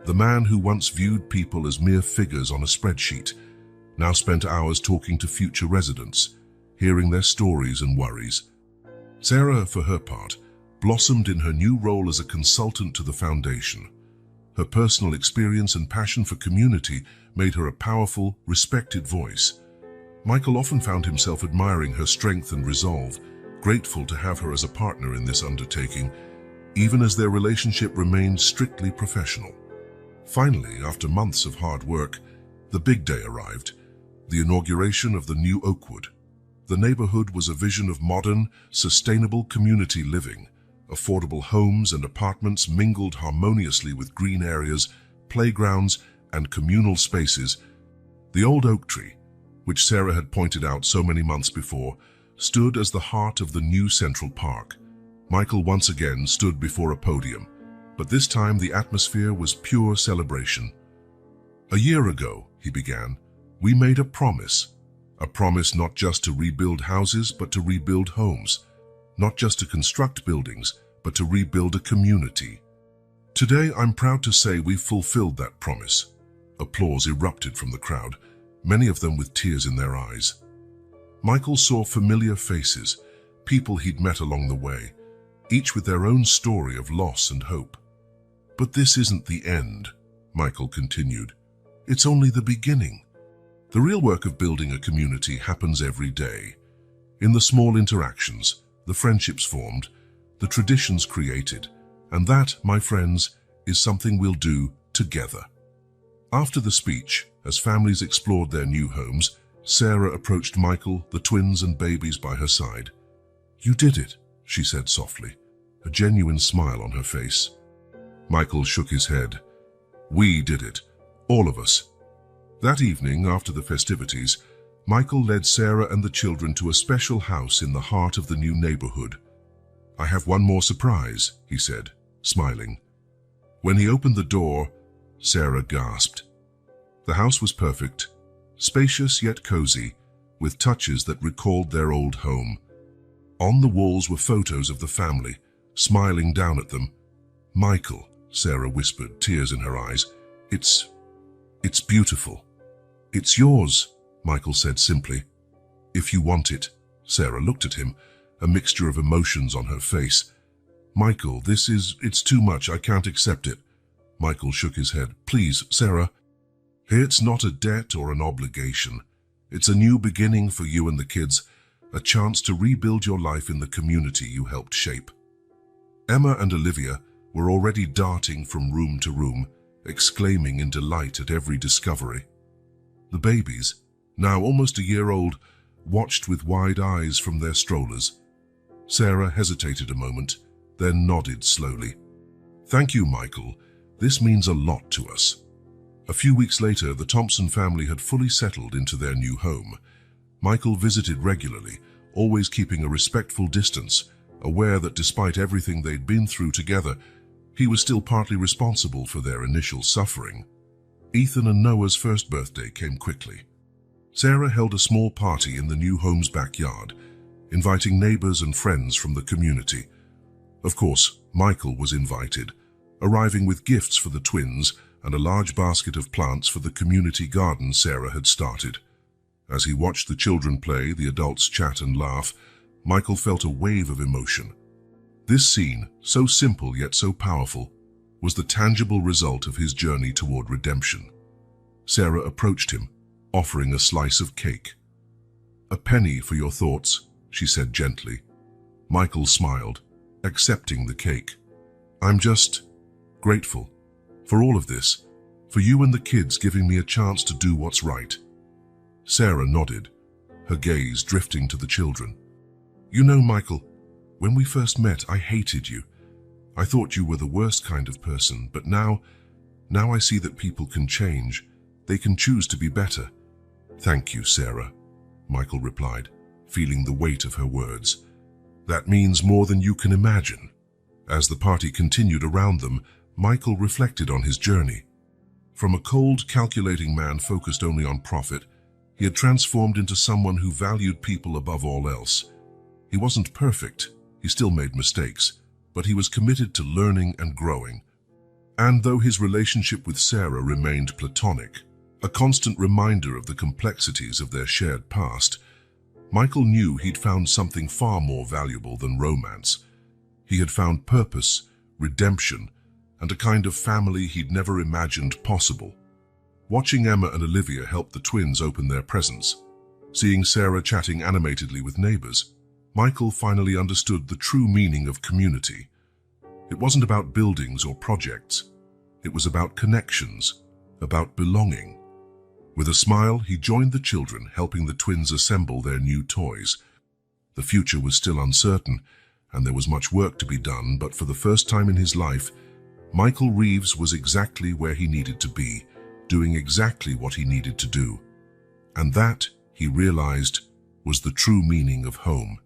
Speaker 1: The man who once viewed people as mere figures on a spreadsheet now spent hours talking to future residents, hearing their stories and worries. Sarah, for her part, blossomed in her new role as a consultant to the foundation. Her personal experience and passion for community made her a powerful, respected voice. Michael often found himself admiring her strength and resolve, grateful to have her as a partner in this undertaking, even as their relationship remained strictly professional. Finally, after months of hard work, the big day arrived, the inauguration of the new Oakwood. The neighborhood was a vision of modern, sustainable community living. Affordable homes and apartments mingled harmoniously with green areas, playgrounds, and communal spaces. The old oak tree, which Sarah had pointed out so many months before, stood as the heart of the new Central Park. Michael once again stood before a podium, but this time the atmosphere was pure celebration. "A year ago," he began, "we made a promise not just to rebuild houses, but to rebuild homes, not just to construct buildings, but to rebuild a community. Today, I'm proud to say we've fulfilled that promise." Applause erupted from the crowd, many of them with tears in their eyes. Michael saw familiar faces, people he'd met along the way, each with their own story of loss and hope. "But this isn't the end," Michael continued. "It's only the beginning. The real work of building a community happens every day. In the small interactions, the friendships formed, the traditions created, and that, my friends, is something we'll do together." After the speech, as families explored their new homes, Sarah approached Michael, the twins and babies by her side. "You did it," she said softly, a genuine smile on her face. Michael shook his head. "We did it, all of us." That evening, after the festivities, Michael led Sarah and the children to a special house in the heart of the new neighborhood. "I have one more surprise," he said, smiling. When he opened the door, Sarah gasped. The house was perfect, spacious yet cozy, with touches that recalled their old home. On the walls were photos of the family, smiling down at them. "Michael," Sarah whispered, tears in her eyes, It's beautiful." "It's yours," Michael said simply. "If you want it." Sarah looked at him, a mixture of emotions on her face. "Michael, it's too much, I can't accept it." Michael shook his head. "Please, Sarah. It's not a debt or an obligation. It's a new beginning for you and the kids, a chance to rebuild your life in the community you helped shape." Emma and Olivia were already darting from room to room, exclaiming in delight at every discovery. The babies, now almost a year old, watched with wide eyes from their strollers. Sarah hesitated a moment, then nodded slowly. "Thank you, Michael. This means a lot to us." A few weeks later, the Thompson family had fully settled into their new home. Michael visited regularly, always keeping a respectful distance, aware that despite everything they'd been through together, he was still partly responsible for their initial suffering. Ethan and Noah's first birthday came quickly. Sarah held a small party in the new home's backyard, inviting neighbors and friends from the community. Of course, Michael was invited, arriving with gifts for the twins and a large basket of plants for the community garden Sarah had started. As he watched the children play, the adults chat and laugh, Michael felt a wave of emotion. This scene, so simple yet so powerful, was the tangible result of his journey toward redemption. Sarah approached him, offering a slice of cake. "A penny for your thoughts," she said gently. Michael smiled, accepting the cake. "I'm just grateful for all of this, for you and the kids giving me a chance to do what's right." Sarah nodded, her gaze drifting to the children. "You know, Michael, when we first met, I hated you. I thought you were the worst kind of person, but now I see that people can change. They can choose to be better." "Thank you, Sarah," Michael replied, feeling the weight of her words. "That means more than you can imagine." As the party continued around them, Michael reflected on his journey. From a cold, calculating man focused only on profit, he had transformed into someone who valued people above all else. He wasn't perfect, he still made mistakes, but he was committed to learning and growing. And though his relationship with Sarah remained platonic, a constant reminder of the complexities of their shared past, Michael knew he'd found something far more valuable than romance. He had found purpose, redemption, and a kind of family he'd never imagined possible. Watching Emma and Olivia help the twins open their presents, seeing Sarah chatting animatedly with neighbors, Michael finally understood the true meaning of community. It wasn't about buildings or projects. It was about connections, about belonging. With a smile, he joined the children, helping the twins assemble their new toys. The future was still uncertain, and there was much work to be done, but for the first time in his life, Michael Reeves was exactly where he needed to be, doing exactly what he needed to do. And that, he realized, was the true meaning of home.